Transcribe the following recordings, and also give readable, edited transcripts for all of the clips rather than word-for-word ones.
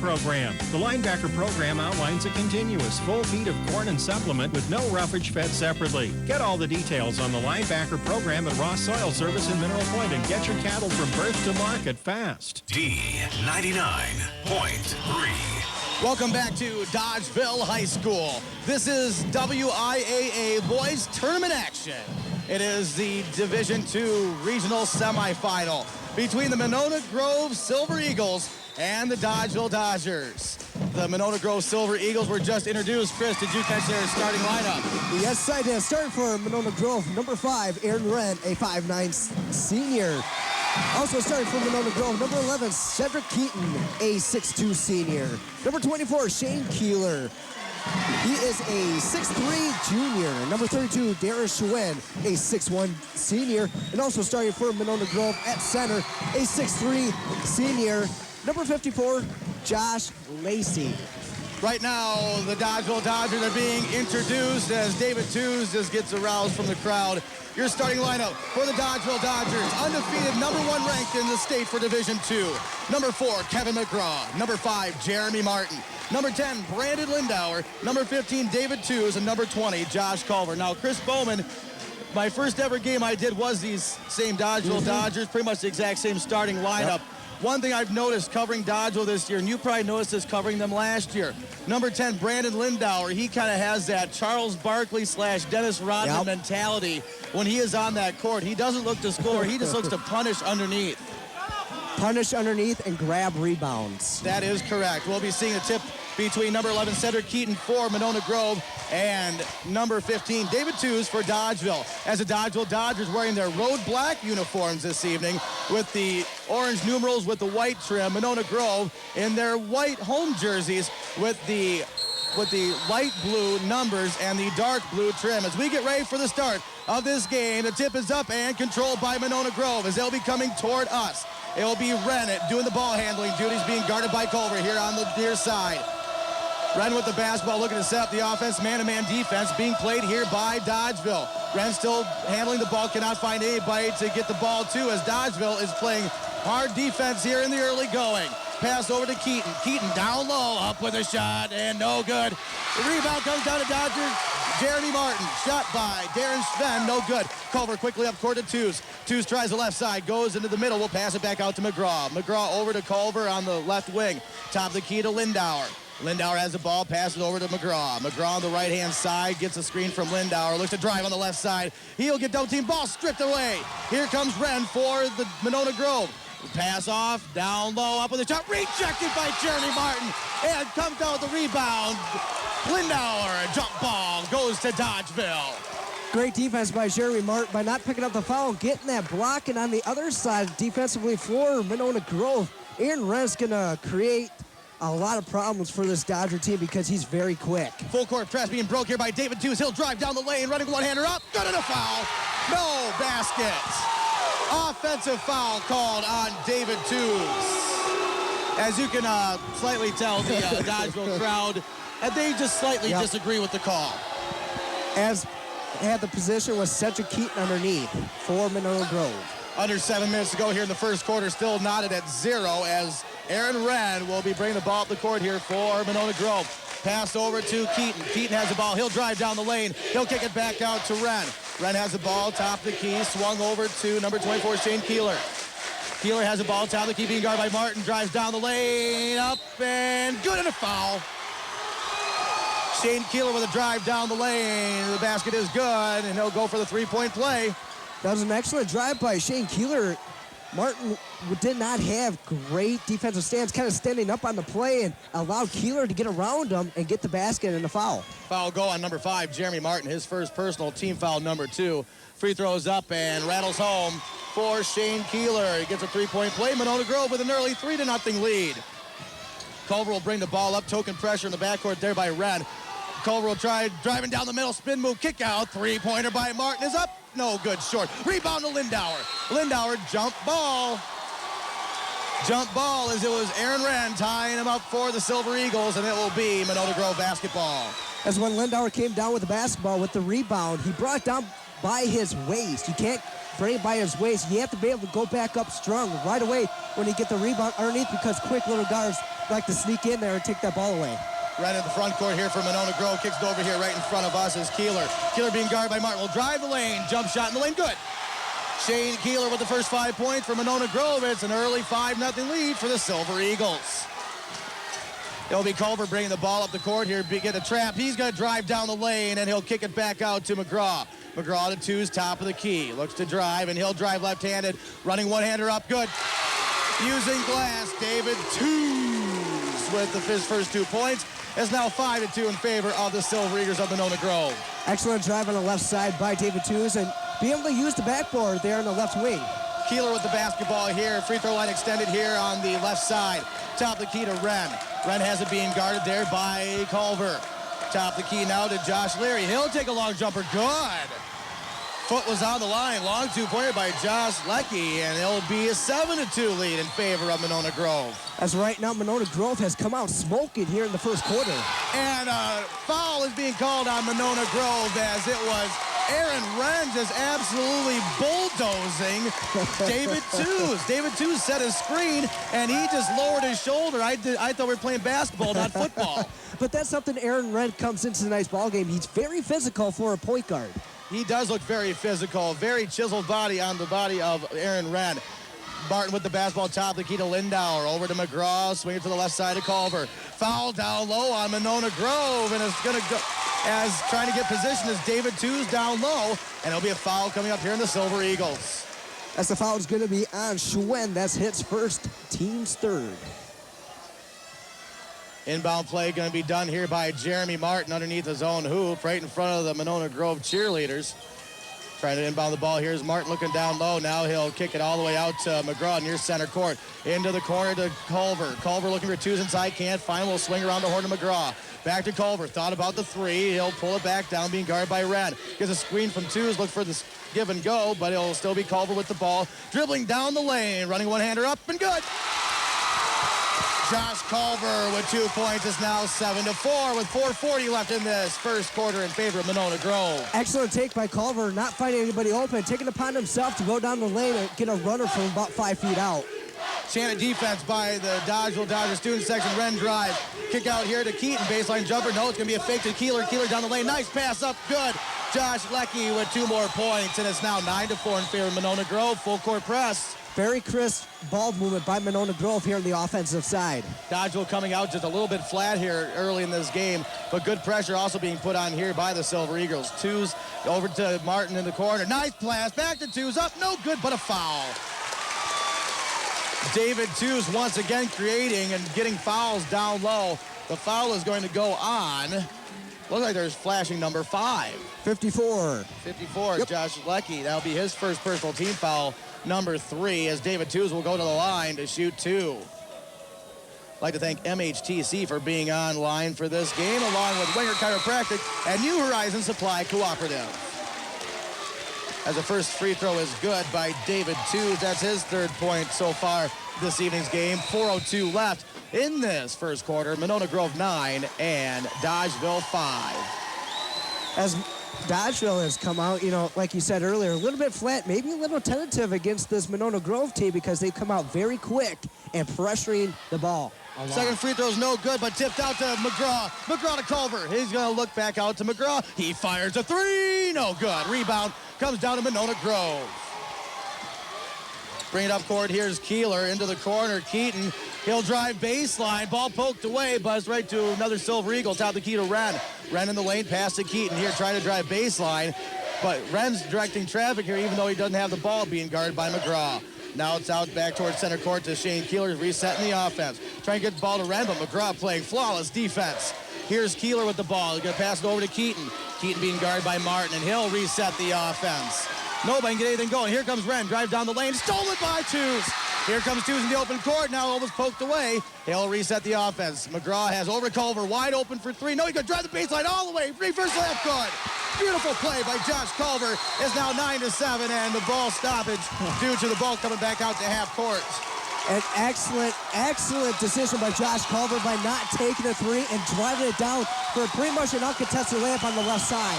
program. The linebacker program outlines a continuous full feed of corn and supplement with no roughage fed separately. Get all the details on the linebacker program at Ross Soil Service in Mineral Point and get your cattle from birth to market fast. D99.3. Welcome back to Dodgeville High School. This is WIAA Boys Tournament action. It is the Division II Regional Semifinal between the Monona Grove Silver Eagles and the Dodgeville Dodgers. The Monona Grove Silver Eagles were just introduced. Chris, did you catch their starting lineup? Yes, I did. Starting for Monona Grove, number 5, Aaron Wren, a 5'9" senior. Also starting for Monona Grove, number 11, Cedric Keaton, a 6'2" senior. Number 24, Shane Keeler. He is a 6'3" junior. Number 32, Darren Schwinn, a 6'1" senior. And also starting for Monona Grove at center, a 6'3" senior. Number 54, Josh Lacey. Right now, the Dodgeville Dodgers are being introduced as David Tews just gets aroused from the crowd. Your starting lineup for the Dodgeville Dodgers, undefeated, number 1 ranked in the state for Division II. Number 4, Kevin McGraw. Number 5, Jeremy Martin. Number 10, Brandon Lindauer. Number 15, David Tews. And number 20, Josh Culver. Now, Chris Bowman, my first ever game I did was these same Dodgeville Dodgers, pretty much the exact same starting lineup. Yep. One thing I've noticed covering Dodgeville this year, and you probably noticed this covering them last year, number 10, Brandon Lindauer, he kind of has that Charles Barkley / Dennis Rodman mentality when he is on that court. He doesn't look to score, he just looks to punish underneath. Punish underneath and grab rebounds. That is correct. We'll be seeing a tip between number 11, Cedric Keaton for Monona Grove, and number 15, David Tews for Dodgeville. As the Dodgeville Dodgers wearing their road black uniforms this evening with the orange numerals with the white trim. Monona Grove in their white home jerseys with the light blue numbers and the dark blue trim. As we get ready for the start of this game, the tip is up and controlled by Monona Grove as they'll be coming toward us. It will be Wren doing the ball handling duties, being guarded by Culver here on the near side. Wren with the basketball, looking to set up the offense. Man-to-man defense being played here by Dodgeville. Wren still handling the ball, cannot find anybody to get the ball to as Dodgeville is playing hard defense here in the early going. Pass over to Keaton. Keaton down low, up with a shot, and no good. The rebound comes down to Dodgers. Jeremy Martin, shot by Darren Schwinn, no good. Culver quickly up court to Tews. Tews tries the left side, goes into the middle. We'll pass it back out to McGraw. McGraw over to Culver on the left wing. Top of the key to Lindauer. Lindauer has the ball, passes over to McGraw. McGraw on the right-hand side, gets a screen from Lindauer, looks to drive on the left side. He'll get double team, ball stripped away. Here comes Wren for the Monona Grove. Pass off, down low, up with a shot, rejected by Jeremy Martin, and comes down with the rebound. Lindauer, a jump ball, goes to Dodgeville. Great defense by Jeremy Martin by not picking up the foul, getting that block, and on the other side, defensively for Monona Grove, Aaron Wren's gonna create a lot of problems for this Dodger team because he's very quick. Full court press being broke here by David Tews. He'll drive down the lane, running one-hander up, good and a foul. No baskets. Offensive foul called on David Tews. As you can slightly tell, the Dodgeville crowd, they just slightly disagree with the call. As had the position was Cedric Keaton underneath for Monona Grove. Under 7 minutes to go here in the first quarter, still knotted at 0 as Aaron Wren will be bringing the ball up the court here for Monona Grove. Pass over to Keaton. Keaton has the ball. He'll drive down the lane. He'll kick it back out to Wren. Wren has the ball, top of the key, swung over to number 24, Shane Keeler. Keeler has the ball, top of the key, being guarded by Martin, drives down the lane, up and good and a foul. Shane Keeler with a drive down the lane. The basket is good, and he'll go for the three-point play. That was an excellent drive by Shane Keeler. Martin did not have great defensive stance, kind of standing up on the play and allowed Keeler to get around him and get the basket and the foul. Foul go on number 5, Jeremy Martin, his first personal, team foul number 2. Free throws up and rattles home for Shane Keeler. He gets a three-point play. Monona Grove with an early 3-0 lead. Culver will bring the ball up, token pressure in the backcourt there by Wren. Culver will try driving down the middle, spin move, kick out. Three-pointer by Martin is up. No good, short. Rebound to Lindauer. Lindauer, jump ball. Jump ball as it was Aaron Wren tying him up for the Silver Eagles, and it will be Monona Grove basketball. As when Lindauer came down with the basketball with the rebound, he brought it down by his waist. You can't bring it by his waist. You have to be able to go back up strong right away when you get the rebound underneath because quick little guards like to sneak in there and take that ball away. Right in the front court here for Monona Grove. Kicks it over here right in front of us is Keeler. Keeler being guarded by Martin. Will drive the lane. Jump shot in the lane. Good. Shane Keeler with the first 5 points for Monona Grove. It's an early 5-0 lead for the Silver Eagles. It'll be Culver bringing the ball up the court here. Get a trap. He's going to drive down the lane, and he'll kick it back out to McGraw. McGraw to twos, top of the key. Looks to drive, and he'll drive left-handed. Running one-hander up. Good. Using glass, David Twos with his first 2 points. It's now 5-2 in favor of the Silver Eagles of Monona Grove. Excellent drive on the left side by David Twos, and be able to use the backboard there on the left wing. Keeler with the basketball here. Free throw line extended here on the left side. Top of the key to Wren. Wren has it being guarded there by Culver. Top of the key now to Josh Leary. He'll take a long jumper. Good. Foot was on the line. Long 2-pointer by Josh Leckie, and it'll be a 7-2 lead in favor of Monona Grove. As right now, Monona Grove has come out smoking here in the first quarter. And a foul is being called on Monona Grove as it was Aaron Wren just absolutely bulldozing David Twos. David Twos set his screen, and he just lowered his shoulder. I thought we were playing basketball, not football. But that's something Aaron Wren comes into tonight's ball game. He's very physical for a point guard. He does look very physical, very chiseled body on the body of Aaron Wren. Martin with the basketball, top of the key to Lindauer. Over to McGraw, swing it to the left side of Culver. Foul down low on Monona Grove, and it's going to go as trying to get position as David Twos down low, and it'll be a foul coming up here in the Silver Eagles. As the foul is going to be on Schwen. That's hits first, team's third. Inbound play going to be done here by Jeremy Martin underneath his own hoop, right in front of the Monona Grove cheerleaders. Trying to inbound the ball here is Martin looking down low. Now he'll kick it all the way out to McGraw near center court. Into the corner to Culver. Culver looking for twos inside, can't find. Will swing around the horn to McGraw. Back to Culver. Thought about the three. He'll pull it back down, being guarded by Wren. Gets a screen from Twos. Look for the give and go, but it'll still be Culver with the ball. Dribbling down the lane. Running one-hander up and good. Josh Culver with 2 points is now 7-4 with 4:40 left in this first quarter in favor of Monona Grove. Excellent take by Culver, not finding anybody open, taking it upon himself to go down the lane and get a runner from about 5 feet out. Shannon defense by the Dodgeville Dodgers student section. Wren drive. Kick out here to Keaton. Baseline jumper. No, it's going to be a fake to Keeler. Keeler down the lane. Nice pass up. Good. Josh Leckie with 2 more points, and it's now 9-4 in favor of Monona Grove. Full court press. Very crisp ball movement by Monona Grove here on the offensive side. Dodgeville coming out just a little bit flat here early in this game, but good pressure also being put on here by the Silver Eagles. Twos over to Martin in the corner. Nice pass. Back to Twos. Up. No good, but a foul. David Twos once again creating and getting fouls down low. The foul is going to go on. Looks like there's flashing number 5. 54. 54, yep. Josh Leckie. That'll be his first personal team foul, number 3, as David Twos will go to the line to shoot 2. I'd like to thank MHTC for being online for this game, along with Winger Chiropractic and New Horizon Supply Cooperative. As the first free throw is good by David Twos. That's his 3rd point so far this evening's game. 4:02 left in this first quarter. Monona Grove 9 and Dodgeville 5. As Dodgeville has come out, you know, like you said earlier, a little bit flat, maybe a little tentative against this Monona Grove team because they've come out very quick and pressuring the ball. Second free throw is no good, but tipped out to McGraw. McGraw to Culver. He's going to look back out to McGraw. He fires a 3. No good. Rebound comes down to Monona Grove. Bring it up court. Here's Keeler into the corner. Keaton. He'll drive baseline. Ball poked away. Buzz right to another Silver Eagle. Top of the key to Wren. Wren in the lane. Pass to Keaton here trying to drive baseline. But Wren's directing traffic here even though he doesn't have the ball, being guarded by McGraw. Now it's out back towards center court to Shane Keeler, resetting the offense. Trying to get the ball to Wren, but McGraw playing flawless defense. Here's Keeler with the ball. He's going to pass it over to Keaton. Keaton being guarded by Martin, and he'll reset the offense. Nobody can get anything going. Here comes Wren. Drive down the lane. Stolen by Twos. Here comes Twos in the open court. Now almost poked away. He'll reset the offense. McGraw has over to Culver. Wide open for 3. No, he's going to drive the baseline all the way. Reverse left good. Beautiful play by Josh Culver. It's now 9-7, and the ball stoppage due to the ball coming back out to half court. An excellent decision by Josh Culver by not taking the 3 and driving it down for pretty much an uncontested layup on the left side.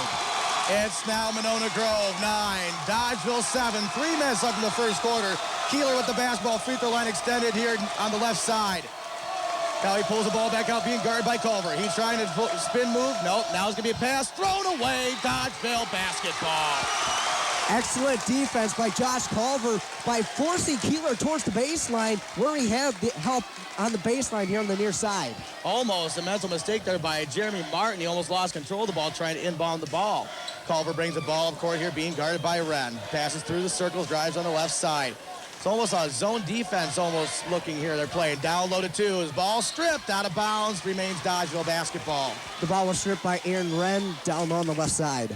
It's now Monona Grove 9, Dodgeville 7. 3 minutes left in the first quarter. Keeler with the basketball. Free throw line extended here on the left side. Now he pulls the ball back out, being guarded by Culver. He's trying to spin move. Nope, now it's going to be a pass. Thrown away. Dodgeville basketball. Excellent defense by Josh Culver by forcing Keeler towards the baseline where he had the help on the baseline here on the near side. Almost a mental mistake there by Jeremy Martin. He almost lost control of the ball trying to inbound the ball. Culver brings the ball up court here, being guarded by Wren. Passes through the circles, drives on the left side. It's almost a zone defense almost looking here. They're playing down low to two. His ball stripped out of bounds. Remains Dodgeville basketball. The ball was stripped by Aaron Wren down on the left side.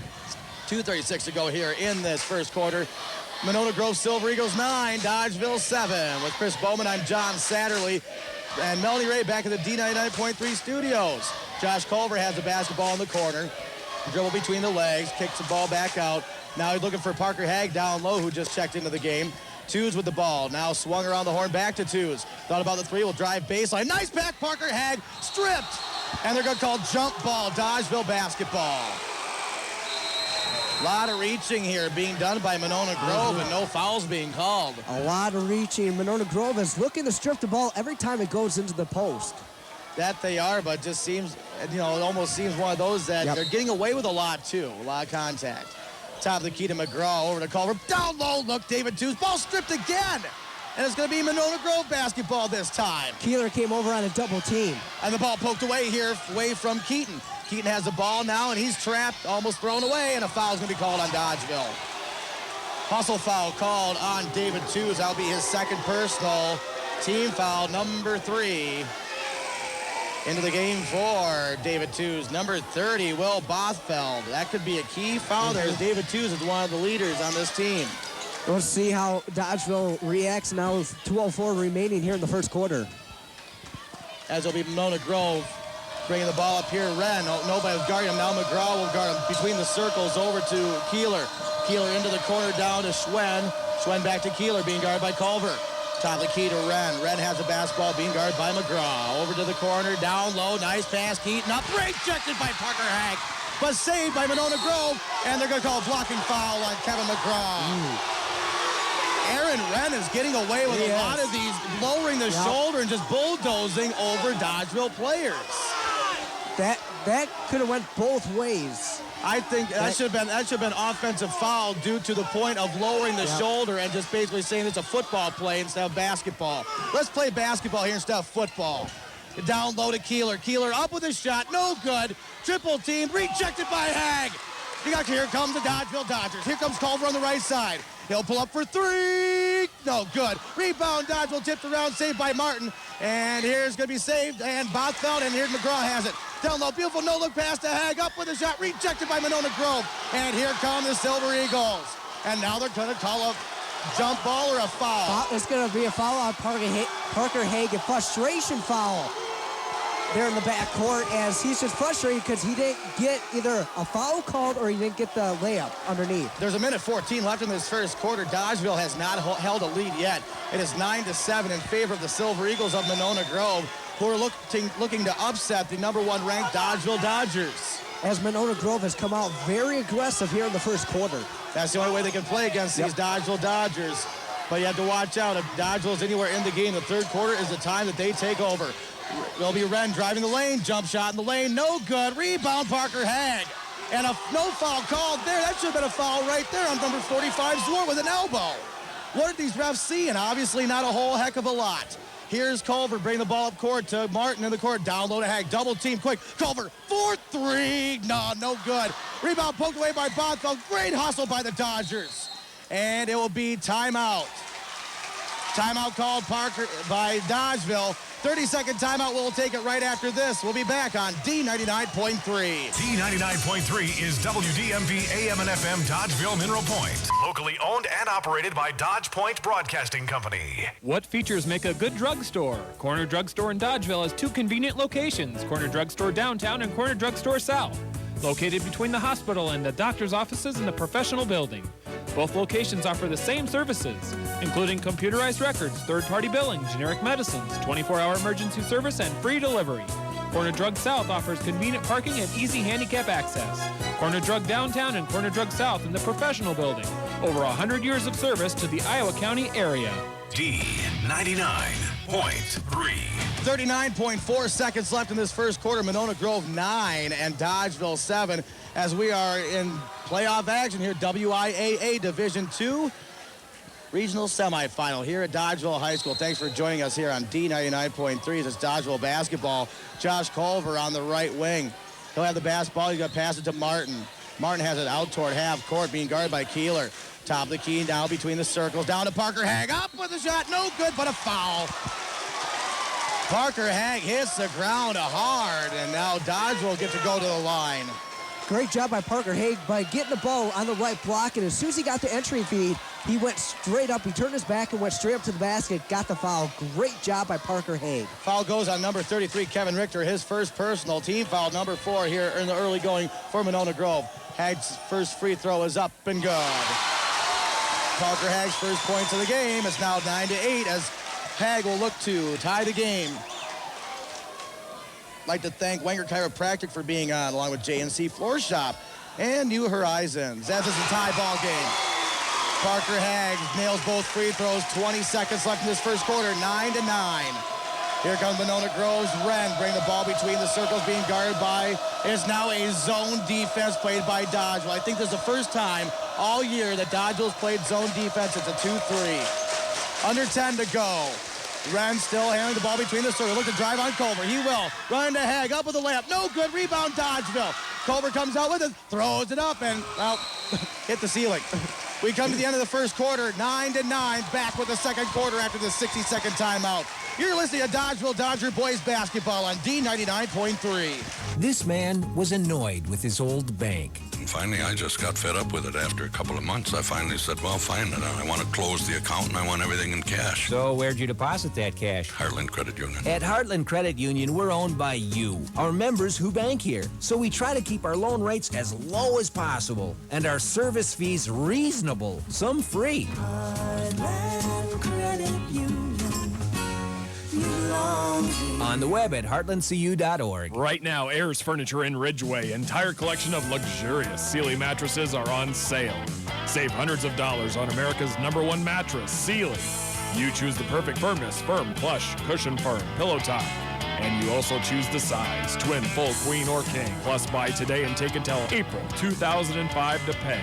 2:36 to go here in this first quarter. Monona Grove Silver Eagles 9, Dodgeville 7. With Chris Bowman, I'm John Satterley. And Melanie Ray back at the D99.3 studios. Josh Culver has the basketball in the corner. Dribble between the legs, kicks the ball back out. Now he's looking for Parker Hag down low, who just checked into the game. Twos with the ball. Now swung around the horn, back to Twos. Thought about the three, will drive baseline. Nice back, Parker Hag, stripped. And they're going to call jump ball, Dodgeville basketball. A lot of reaching here being done by Monona Grove and no fouls being called. A lot of reaching. Monona Grove is looking to strip the ball every time it goes into the post. That they are, but just seems, it almost seems one of those that they're getting away with a lot, too. A lot of contact. Top of the key to McGraw, over to Culver. Down low, look, David Twos. Ball stripped again. And it's going to be Monona Grove basketball this time. Keeler came over on a double team. And the ball poked away here, away from Keaton. Keaton has the ball now, and he's trapped, almost thrown away, and a foul's going to be called on Dodgeville. Hustle foul called on David Twos. That'll be his second personal. Team foul number 3. Into the game for David Twos. Number 30, Will Bothfeld. That could be a key foul there, as David Twos is one of the leaders on this team. We'll see how Dodgeville reacts now with 2:04 remaining here in the first quarter. As it'll be Monona Grove bringing the ball up here. Wren, nobody was guarding him. Now McGraw will guard him between the circles over to Keeler. Keeler into the corner down to Schwen. Schwen back to Keeler, being guarded by Culver. Top of the key to Wren. Wren has the basketball, being guarded by McGraw. Over to the corner, down low, nice pass. Keaton up, rejected by Parker Hag, but saved by Monona Grove, and they're going to call a blocking foul on Kevin McGraw. Aaron Wren is getting away with a lot of these, lowering the shoulder and just bulldozing over Dodgeville players. That could have went both ways. I think that should have been offensive foul due to the point of lowering the shoulder and just basically saying it's a football play instead of basketball. Let's play basketball here instead of football. Down low to Keeler. Keeler up with a shot, no good. Triple team, rejected by Hag. Here comes the Dodgeville Dodgers. Here comes Culver on the right side. He'll pull up for three. No good. Rebound, Dodgeville tipped around, saved by Martin. And here's going to be saved, and Bothfeld, and here's McGraw has it. Down low, beautiful no-look pass to Hag, up with a shot, rejected by Monona Grove. And here come the Silver Eagles. And now they're going to call a jump ball or a foul. It's going to be a foul on Parker Hag, a frustration foul there in the backcourt, as he's just frustrated because he didn't get either a foul called or he didn't get the layup underneath. There's a minute 14 left in this first quarter. Dodgeville has not held a lead yet. It is 9-7 in favor of the Silver Eagles of Monona Grove, who are looking to upset the #1 ranked Dodgeville Dodgers. As Monona Grove has come out very aggressive here in the first quarter. That's the only way they can play against these Dodgeville Dodgers. But you have to watch out. If Dodgeville is anywhere in the game, the third quarter is the time that they take over. Will be Wren driving the lane, jump shot in the lane, no good. Rebound, Parker Hag. And a no foul called there. That should have been a foul right there on number 45, Zwar, with an elbow. What did these refs see? And obviously not a whole heck of a lot. Here's Culver, bring the ball up court to Martin in the court. Down low to Hag, double team, quick. Culver, 4-3. No good. Rebound poked away by Bothfeld. Great hustle by the Dodgers. And it will be timeout. Timeout called by Dodgeville. 30-second timeout. We'll take it right after this. We'll be back on D99.3. D99.3 is WDMV AM and FM Dodgeville Mineral Point. Locally owned and operated by Dodge Point Broadcasting Company. What features make a good drugstore? Corner Drugstore in Dodgeville has 2 convenient locations, Corner Drugstore Downtown and Corner Drugstore South, located between the hospital and the doctor's offices in the professional building. Both locations offer the same services, including computerized records, third-party billing, generic medicines, 24-hour emergency service, and free delivery. Corner Drug South offers convenient parking and easy handicap access. Corner Drug Downtown and Corner Drug South in the professional building. Over 100 years of service to the Iowa County area. D99.3. 39.4 seconds left in this first quarter. Monona Grove 9 and Dodgeville 7 as we are in playoff action here. WIAA Division II Regional Semifinal here at Dodgeville High School. Thanks for joining us here on D99.3. It's Dodgeville basketball. Josh Culver on the right wing. He'll have the basketball. He's going to pass it to Martin. Martin has it out toward half court, being guarded by Keeler. Top of the key now between the circles. Down to Parker Hag. Up with a shot. No good, but a foul. Parker Hag hits the ground hard, and now Dodgeville get to go to the line. Great job by Parker Haig by getting the ball on the right block, and as soon as he got the entry feed, he went straight up. He turned his back and went straight up to the basket, got the foul. Great job by Parker Haig. Foul goes on number 33, Kevin Richter, his first personal. Team foul number 4 here in the early going for Monona Grove. Hag's first free throw is up and good. Parker Hag's first points of the game. It's now 9-8 as Hag will look to tie the game. I'd like to thank Wenger Chiropractic for being on, along with JNC Floor Shop and New Horizons. That's a tie ball game. Parker Hag nails both free throws. 20 seconds left in this first quarter, 9-9. Here comes Monona Grove's Wren. Bring the ball between the circles, being guarded by, it's now a zone defense played by Dodgeville. I think this is the first time all year that Dodgeville's played zone defense. It's a 2-3. Under 10 to go. Wren still handling the ball between the circles. Look to drive on Culver. He will. Run to Hag. Up with the layup. No good. Rebound Dodgeville. Culver comes out with it. Throws it up and, well, hit the ceiling. We come to the end of the first quarter. 9-9. Back with the second quarter after the 60-second timeout. You're listening to Dodgeville Dodger boys basketball on D99.3. This man was annoyed with his old bank. And finally, I just got fed up with it. After a couple of months, I finally said, well, fine, I want to close the account and I want everything in cash. So where'd you deposit that cash? Heartland Credit Union. At Heartland Credit Union, we're owned by you, our members who bank here. So we try to keep our loan rates as low as possible and our service fees reasonable, some free. Heartland Credit Union. On the web at heartlandcu.org. Right now, Ayers Furniture in Ridgeway. Entire collection of luxurious Sealy mattresses are on sale. Save hundreds of dollars on America's #1 mattress, Sealy. You choose the perfect firmness, firm, plush, cushion firm, pillow top. And you also choose the size, twin, full, queen, or king. Plus, buy today and take until April 2005 to pay.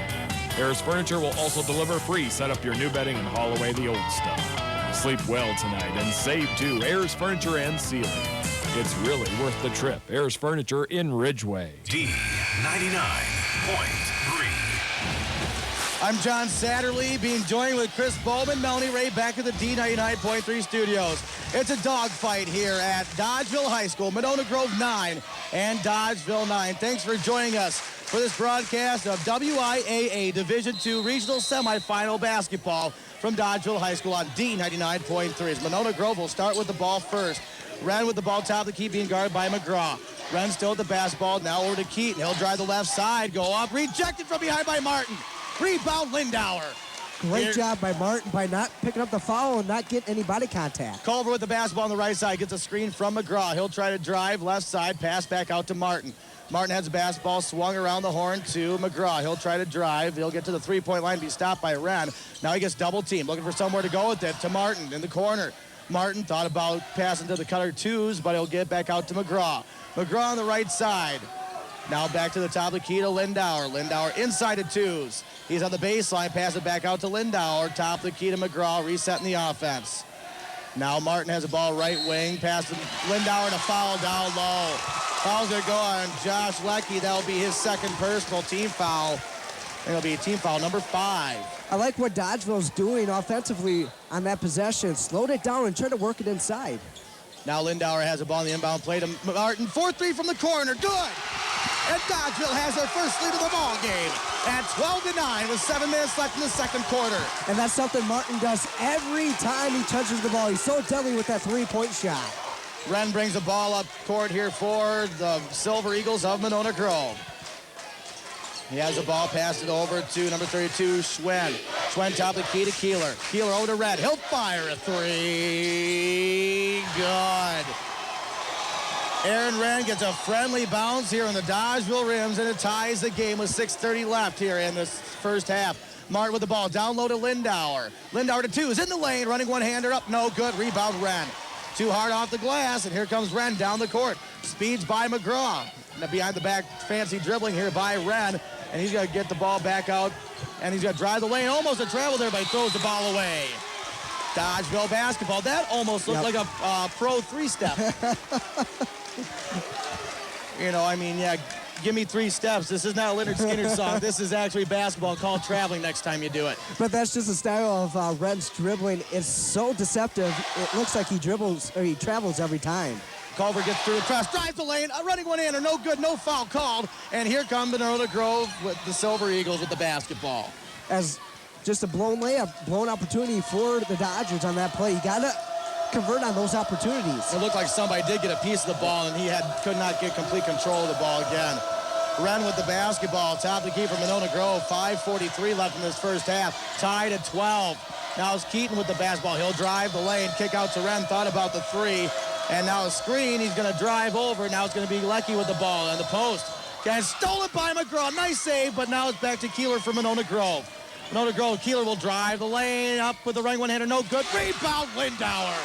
Ayers Furniture will also deliver free. Set up your new bedding and haul away the old stuff. Sleep well tonight and save too. Ayers Furniture and Sealy. It's really worth the trip. Ayers Furniture in Ridgeway. D99.3. I'm John Satterley, being joined with Chris Bowman, Melanie Ray, back at the D99.3 studios. It's a dogfight here at Dodgeville High School. Monona Grove 9 and Dodgeville 9. Thanks for joining us for this broadcast of WIAA Division II Regional Semifinal Basketball from Dodgeville High School on D99.3. As Monona Grove will start with the ball first. Wren with the ball top of the key, being guarded by McGraw. Wren still with the basketball, now over to Keaton. He'll drive the left side, go up, rejected from behind by Martin. Rebound Lindauer. Great job by Martin by not picking up the foul and not getting any body contact. Culver with the basketball on the right side, gets a screen from McGraw. He'll try to drive left side, pass back out to Martin. Martin has the basketball swung around the horn to McGraw. He'll try to drive. He'll get to the three-point line, be stopped by Wren. Now he gets double teamed, looking for somewhere to go with it to Martin in the corner. Martin thought about passing to the cutter twos, but he'll get back out to McGraw. McGraw on the right side. Now back to the top of the key to Lindauer. Lindauer inside of twos. He's on the baseline, pass it back out to Lindauer. Top of the key to McGraw, resetting the offense. Now Martin has the ball right wing, pass to Lindauer, and a foul down low. Foul's going to go on Josh Leckie. That'll be his second personal team foul. It'll be team foul number 5. I like what Dodgeville's doing offensively on that possession. Slowed it down and tried to work it inside. Now Lindauer has the ball in the inbound play to Martin. 4-3 from the corner. Good! And Dodgeville has their first lead of the ball game at 12-9 with 7 minutes left in the second quarter. And that's something Martin does every time he touches the ball. He's so deadly with that three-point shot. Wren brings the ball up court here for the Silver Eagles of Monona Grove. He has the ball, passed it over to number 32, Schwen. Schwen top of the key to Keeler. Keeler over to Red. He'll fire a three. Good. Aaron Wren gets a friendly bounce here on the Dodgeville rims, and it ties the game with 6:30 left here in this first half. Martin with the ball, down low to Lindauer. Lindauer to twos, in the lane, running one-hander up, no good. Rebound Wren. Too hard off the glass, and here comes Wren down the court. Speeds by McGraw. Now behind the back, fancy dribbling here by Wren, and he's going to get the ball back out, and he's going to drive the lane. Almost a travel there, but he throws the ball away. Dodgeville basketball. That almost looked like a pro three-step. You know, I mean, yeah, give me 3 steps. This is not a Leonard Skinner song. This is actually basketball called traveling next time you do it. But that's just the style of Wren's dribbling. It's so deceptive. It looks like he dribbles or he travels every time. Culver gets through the press, drives the lane, a running one in, or no good, no foul called. And here come Monona Grove with the Silver Eagles with the basketball. As just a blown layup, blown opportunity for the Dodgers on that play. You got to convert on those opportunities. It looked like somebody did get a piece of the ball, and he could not get complete control of the ball again. Wren with the basketball, top of the key for Monona Grove. 5:43 left in this first half. Tied at 12. Now it's Keaton with the basketball. He'll drive the lane, kick out to Wren, thought about the 3. And now a screen, he's going to drive over. Now it's going to be Lecky with the ball on the post. And stolen by McGraw. Nice save, but now it's back to Keeler for Monona Grove. Monona Grove, Keeler will drive the lane up with the running one-hander. No good. Rebound, Lindauer.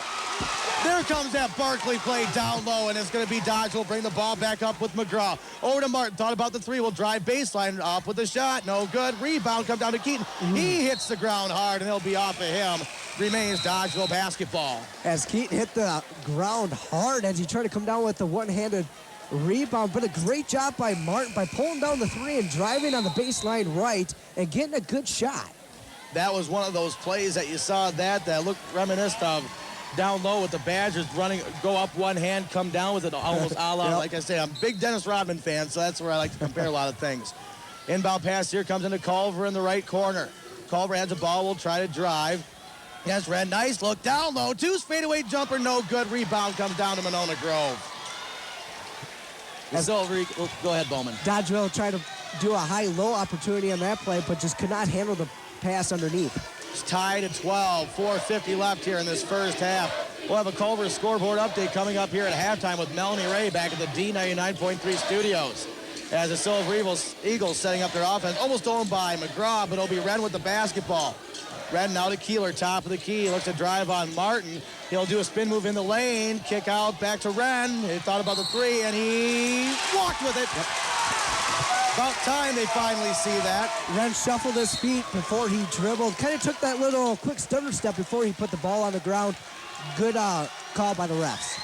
There comes that Barkley play down low, and it's going to be Dodge. Will bring the ball back up with McGraw. Over to Martin. Thought about the 3. Will drive baseline up with the shot. No good. Rebound comes down to Keaton. He hits the ground hard, and he'll be off of him. Remains Dodgeville basketball. As Keaton hit the ground hard as he tried to come down with the one-handed rebound, but a great job by Martin by pulling down the 3 and driving on the baseline right and getting a good shot. That was one of those plays that you saw that looked reminiscent of down low with the Badgers running, go up one hand, come down with it almost a la, like I say, I'm a big Dennis Rodman fan, so that's where I like to compare a lot of things. Inbound pass here comes into Culver in the right corner. Culver has the ball, will try to drive. Yes, Red, nice look down low. 2 fadeaway jumper, no good. Rebound comes down to Monona Grove. Go ahead, Bowman. Dodgeville tried to do a high-low opportunity on that play, but just could not handle the pass underneath. It's tied at 12. 4:50 left here in this first half. We'll have a Culver scoreboard update coming up here at halftime with Melanie Ray back at the D99.3 studios. As the Silver Eagles setting up their offense. Almost owned by McGraw, but it'll be Wren with the basketball. Wren now to Keeler, top of the key. Looks to drive on Martin. He'll do a spin move in the lane. Kick out back to Wren. He thought about the 3, and he walked with it. Yep. About time they finally see that. Wren shuffled his feet before he dribbled. Kind of took that little quick stutter step before he put the ball on the ground. Good call by the refs.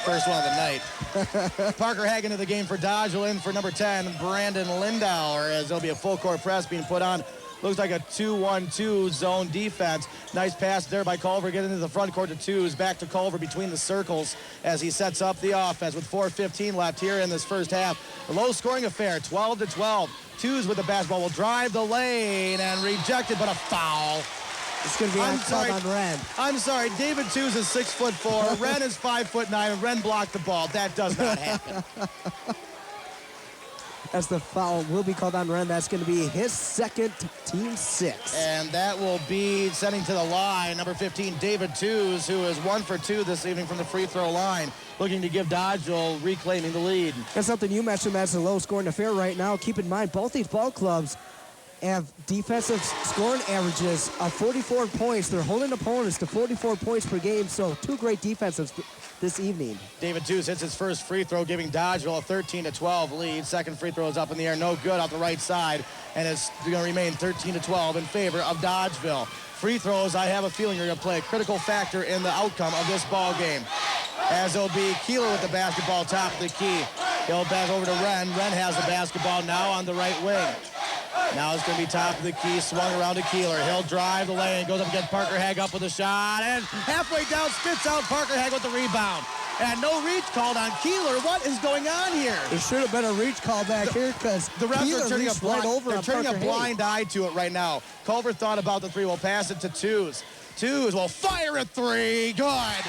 First one of the night. Parker Hagen to the game for Dodgeville, in for number 10, Brandon Lindauer, as there'll be a full court press being put on. Looks like a 2-1-2 zone defense. Nice pass there by Culver. Getting into the front court to Twos. Back to Culver between the circles as he sets up the offense with 4:15 left here in this first half. A low-scoring affair, 12-12. Twos with the basketball will drive the lane and reject it, but a foul. It's going to be on Wren. I'm sorry. David Twos is 6'4". Wren is 5'9", and Wren blocked the ball. That does not happen. As the foul will be called on Wren. That's going to be his second, team 6. And that will be sending to the line, number 15, David Twos, who is 1 for 2 this evening from the free throw line, looking to give Dodgeville reclaiming the lead. That's something you mentioned, that's a low-scoring affair right now. Keep in mind, both these ball clubs have defensive scoring averages of 44 points. They're holding opponents to 44 points per game, so 2 great defensives this evening. David Twos hits his first free throw, giving Dodgeville a 13-12 lead. Second free throw is up in the air, no good off the right side, and it's going to remain 13-12 in favor of Dodgeville. Free throws, I have a feeling, are going to play a critical factor in the outcome of this ball game. As it'll be Keeler with the basketball, top of the key. He'll back over to Wren. Wren has the basketball now on the right wing. Now it's going to be top of the key, swung around to Keeler. He'll drive the lane, goes up against Parker Hag up with a shot, and halfway down, spits out Parker Hag with the rebound. And no reach called on Keeler. What is going on here? It should have been a reach call back here because the refs are turning a blind eye to it right now. Culver thought about the 3. We'll pass it to Twos. Twos will fire a 3. Good.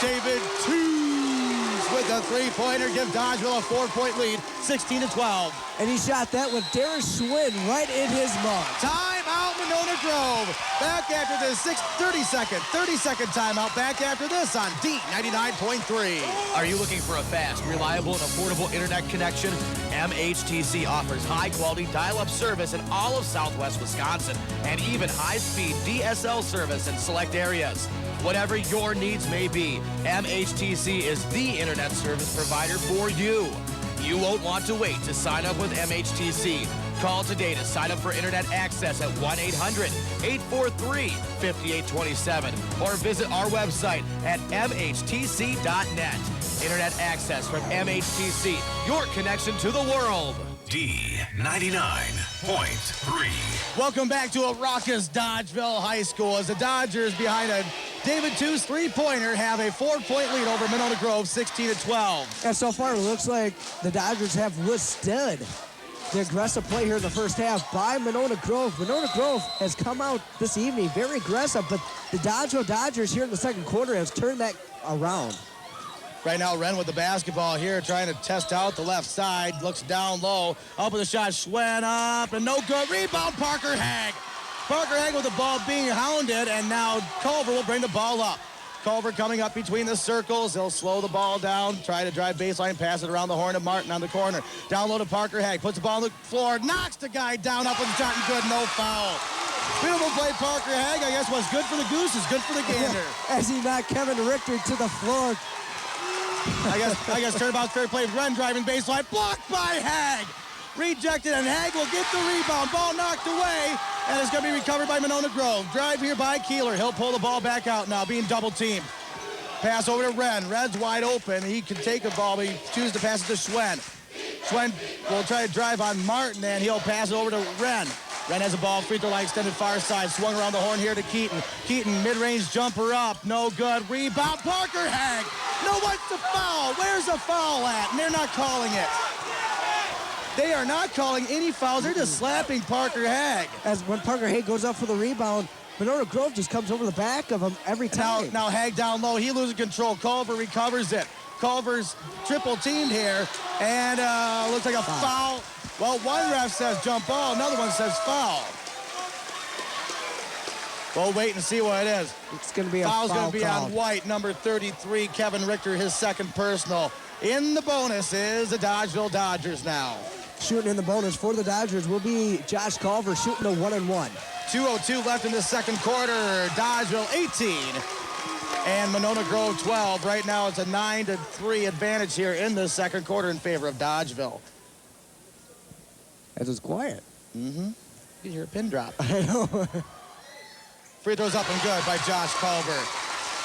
David Twos with a 3-pointer, give Dodgeville a 4-point lead, 16-12. And he shot that with Darren Schwinn right in his mug. Timeout, Monona Grove. Back after this 30-second timeout. Back after this on D99.3. Are you looking for a fast, reliable, and affordable internet connection? MHTC offers high-quality dial-up service in all of Southwest Wisconsin and even high-speed DSL service in select areas. Whatever your needs may be, MHTC is the internet service provider for you. You won't want to wait to sign up with MHTC. Call today to sign up for internet access at 1-800-843-5827 or visit our website at mhtc.net. Internet access from MHTC, your connection to the world. D99.3. Welcome back to a raucous Dodgeville High School as the Dodgers behind a David Two's three-pointer have a 4-point lead over Monona Grove, 16-12. And so far, it looks like the Dodgers have withstood the aggressive play here in the first half by Monona Grove. Monona Grove has come out this evening very aggressive, but the Dodgeville Dodgers here in the second quarter has turned that around. Right now, Wren with the basketball here, trying to test out the left side. Looks down low. Up with the shot. Schwen up, and no good. Rebound, Parker Hag. Parker Hag with the ball being hounded, and now Culver will bring the ball up. Culver coming up between the circles. He'll slow the ball down, try to drive baseline, pass it around the horn to Martin on the corner. Down low to Parker Hag. Puts the ball on the floor, knocks the guy down, up with the shot, and good. No foul. Beautiful play, Parker Hag. I guess what's good for the goose is good for the gander. As he knocked Kevin Richter to the floor. I guess turnabout's fair play. Wren driving baseline, blocked by Hag. Rejected, and Hag will get the rebound. Ball knocked away, and it's going to be recovered by Monona Grove. Drive here by Keeler. He'll pull the ball back out now, being double teamed. Pass over to Wren. Red's wide open. He can take a ball, but he chooses to pass it to Schwen. Schwen will try to drive on Martin, and he'll pass it over to Wren. Wren has a ball, free throw line extended far side. Swung around the horn here to Keaton. Keaton, mid-range jumper up. No good. Rebound, Parker Hag. No, what's the foul? Where's the foul at? And they're not calling it. They are not calling any fouls. They're just slapping Parker Hag. As when Parker Hag goes up for the rebound, Monona Grove just comes over the back of him every time. Now Hag down low. He loses control. Culver recovers it. Culver's triple teamed here. And looks like a foul. Well, one ref says jump ball. Another one says foul. We'll wait and see what it is. It's going to be a foul's foul going to be call. on White, number 33, Kevin Richter, his second personal. In the bonus is the Dodgeville Dodgers now. Shooting in the bonus for the Dodgers will be Josh Culver shooting a 1-and-1. 2:02 left in the second quarter. Dodgeville 18 and Monona Grove 12. Right now it's a 9-3 advantage here in the second quarter in favor of Dodgeville. As it's quiet. Mm-hmm. You can hear a pin drop. I know. Free throws up and good by Josh Culver.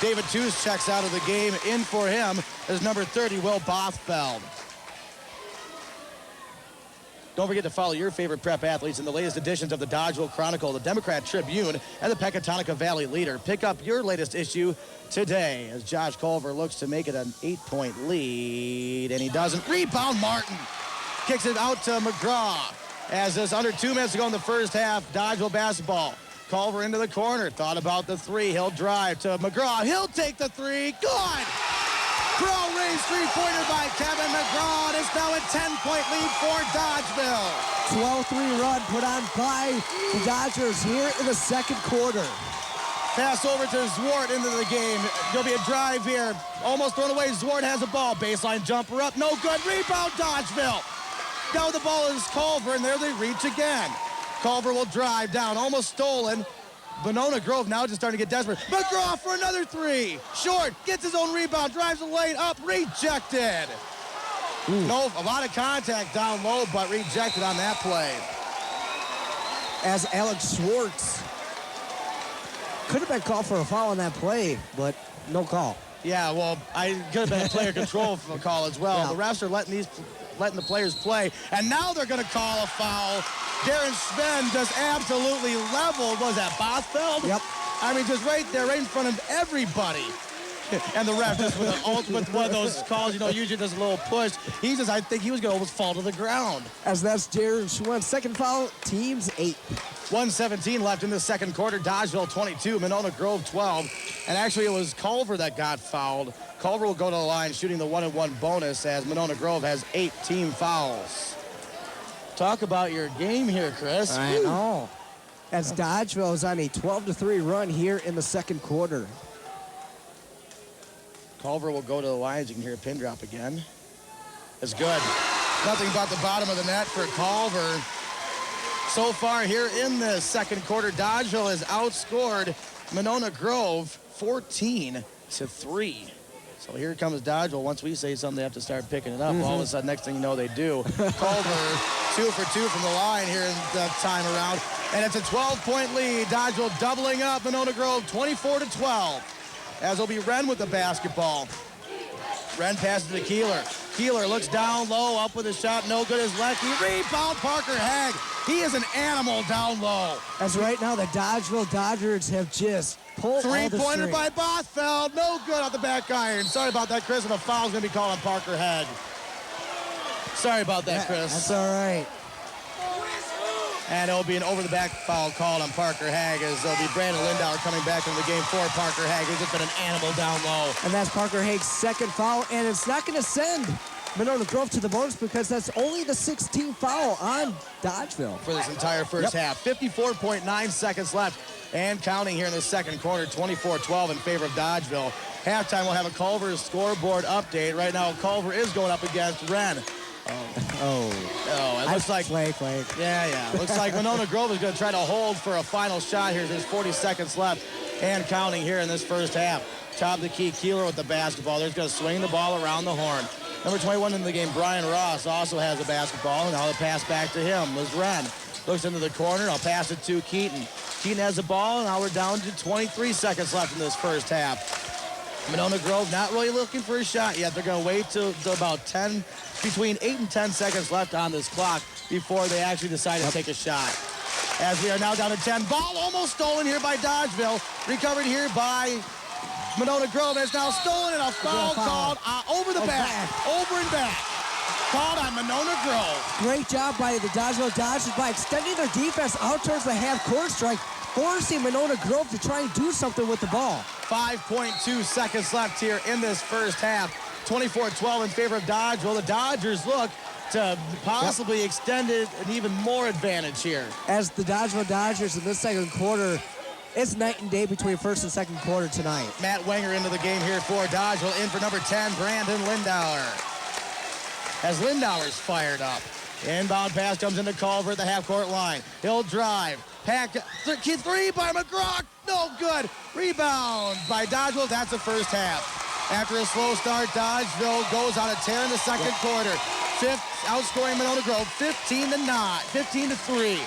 David Tews checks out of the game. In for him is number 30, Will Bothfeld. Don't forget to follow your favorite prep athletes in the latest editions of the Dodgeville Chronicle, the Democrat Tribune, and the Pecatonica Valley Leader. Pick up your latest issue today as Josh Culver looks to make it an 8-point lead, and he doesn't. Rebound, Martin. Kicks it out to McGraw. As this under 2 minutes to go in the first half, Dodgeville basketball. Culver into the corner. Thought about the three. He'll drive to McGraw. He'll take the three. Good! Pro-range three-pointer by Kevin McGraw. And it's now a 10-point lead for Dodgeville. 12-3 run put on by the Dodgers here in the second quarter. Pass over to Zwart into the game. There'll be a drive here. Almost thrown away. Zwart has a ball. Baseline jumper up. No good. Rebound, Dodgeville. Now the ball is Culver, and there they reach again. Culver will drive down. Almost stolen. Monona Grove now just starting to get desperate. McGraw for another three. Short. Gets his own rebound. Drives the lane up. Rejected. No, a lot of contact down low, but rejected on that play. As Alex Schwartz could have been called for a foul on that play, but no call. Yeah, well, I could have been a player control call as well. Yeah. The refs are letting the players play, and now they're going to call a foul. Darren Sven just absolutely leveled. Was that Bothfeld? Yep. I mean, just right there, right in front of everybody. And the ref just with one of those calls, usually does a little push. I think he was going to almost fall to the ground. As that's Darren Schwann's second foul, teams 8. 1:17 left in the second quarter. Dodgeville 22, Monona Grove 12. And actually, it was Culver that got fouled. Culver will go to the line shooting the 1-and-1 bonus as Monona Grove has 8 team fouls. Talk about your game here, Chris. I know. As Dodgeville is on a 12-3 run here in the second quarter. Culver will go to the line. You can hear a pin drop again. It's good. Nothing but the bottom of the net for Culver. So far here in the second quarter, Dodgeville has outscored Monona Grove 14-3. So here comes Dodgeville. Once we say something, they have to start picking it up. All of a sudden, next thing you know, they do. Culver, 2 for 2 from the line here in the time around. And it's a 12-point lead. Dodgeville doubling up. Monona Grove 24-12. As will be Wren with the basketball. Wren passes to Keeler. Keeler looks down low, up with a shot. No good as lefty. Rebound, Parker Haig. He is an animal down low. As right now, the Dodgeville Dodgers have just pulled all the Three-pointer string. by Bothfeld. No good on the back iron. Sorry about that, Chris, and a foul's going to be called on Parker Haig. Sorry about that, Chris. That's all right. And it'll be an over-the-back foul called on Parker Haig as it'll be Brandon Lindauer coming back into the game for Parker Haig, who's just been an animal down low. And that's Parker Haig's second foul, and it's not going to send Monona Grove to the bonus because that's only the 16th foul on Dodgeville. For this entire first half. 54.9 seconds left and counting here in the second quarter. 24-12 in favor of Dodgeville. Halftime, we'll have a Culver scoreboard update. Right now, Culver is going up against Wren. It looks like... Flag. Yeah. Looks like Monona Grove is going to try to hold for a final shot here. There's 40 seconds left and counting here in this first half. Top of the key, Keeler with the basketball. They're going to swing the ball around the horn. Number 21 in the game, Brian Ross, also has the basketball, and now the pass back to him was Wren. Looks into the corner. I'll pass it to Keaton. Keaton has the ball, and now we're down to 23 seconds left in this first half. Monona Grove not really looking for a shot yet. They're going to wait till about between 8 and 10 seconds left on this clock before they actually decide to take a shot. As we are now down to 10. Ball almost stolen here by Dodgeville. Recovered here by Monona Grove. It's now stolen and a foul called over the back. Over and back. Called on Monona Grove. Great job by the Dodgeville Dodgers by extending their defense out towards the half-court strike, forcing Monona Grove to try and do something with the ball. 5.2 seconds left here in this first half. 24-12 in favor of Dodgeville. The Dodgers look to possibly extend it an even more advantage here. As the Dodgeville Dodgers in this second quarter, it's night and day between first and second quarter tonight. Matt Wenger into the game here for Dodgeville. In for number 10, Brandon Lindauer. As Lindauer's fired up. Inbound pass comes into Culver at the half-court line. He'll drive. Three by McGraw. No good. Rebound by Dodgeville. That's the first half. After a slow start, Dodgeville goes on a tear in the second quarter. Outscoring Monona Grove 15-3.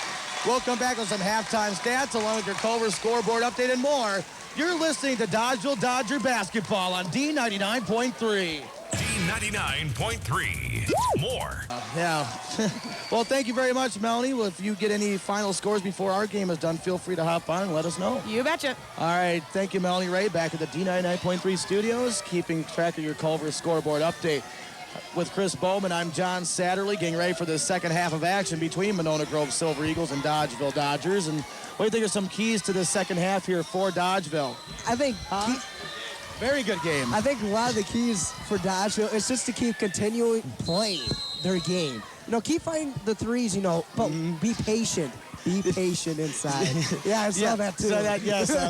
We'll come back with some halftime stats along with your Culver scoreboard update and more. You're listening to Dodgeville Dodger basketball on D99.3. D99.3. More. Well, thank you very much, Melanie. Well, if you get any final scores before our game is done, feel free to hop on and let us know. You betcha. All right. Thank you, Melanie Ray. Back at the D99.3 studios, keeping track of your Culver scoreboard update. With Chris Bowman, I'm John Satterley, getting ready for the second half of action between Monona Grove Silver Eagles and Dodgeville Dodgers. And what do you think are some keys to the second half here for Dodgeville? I think... Very good game. I think a lot of the keys for Dodgeville is just to keep continuing playing their game. Keep finding the threes, but be patient. Be patient inside. Yeah, I saw that too. So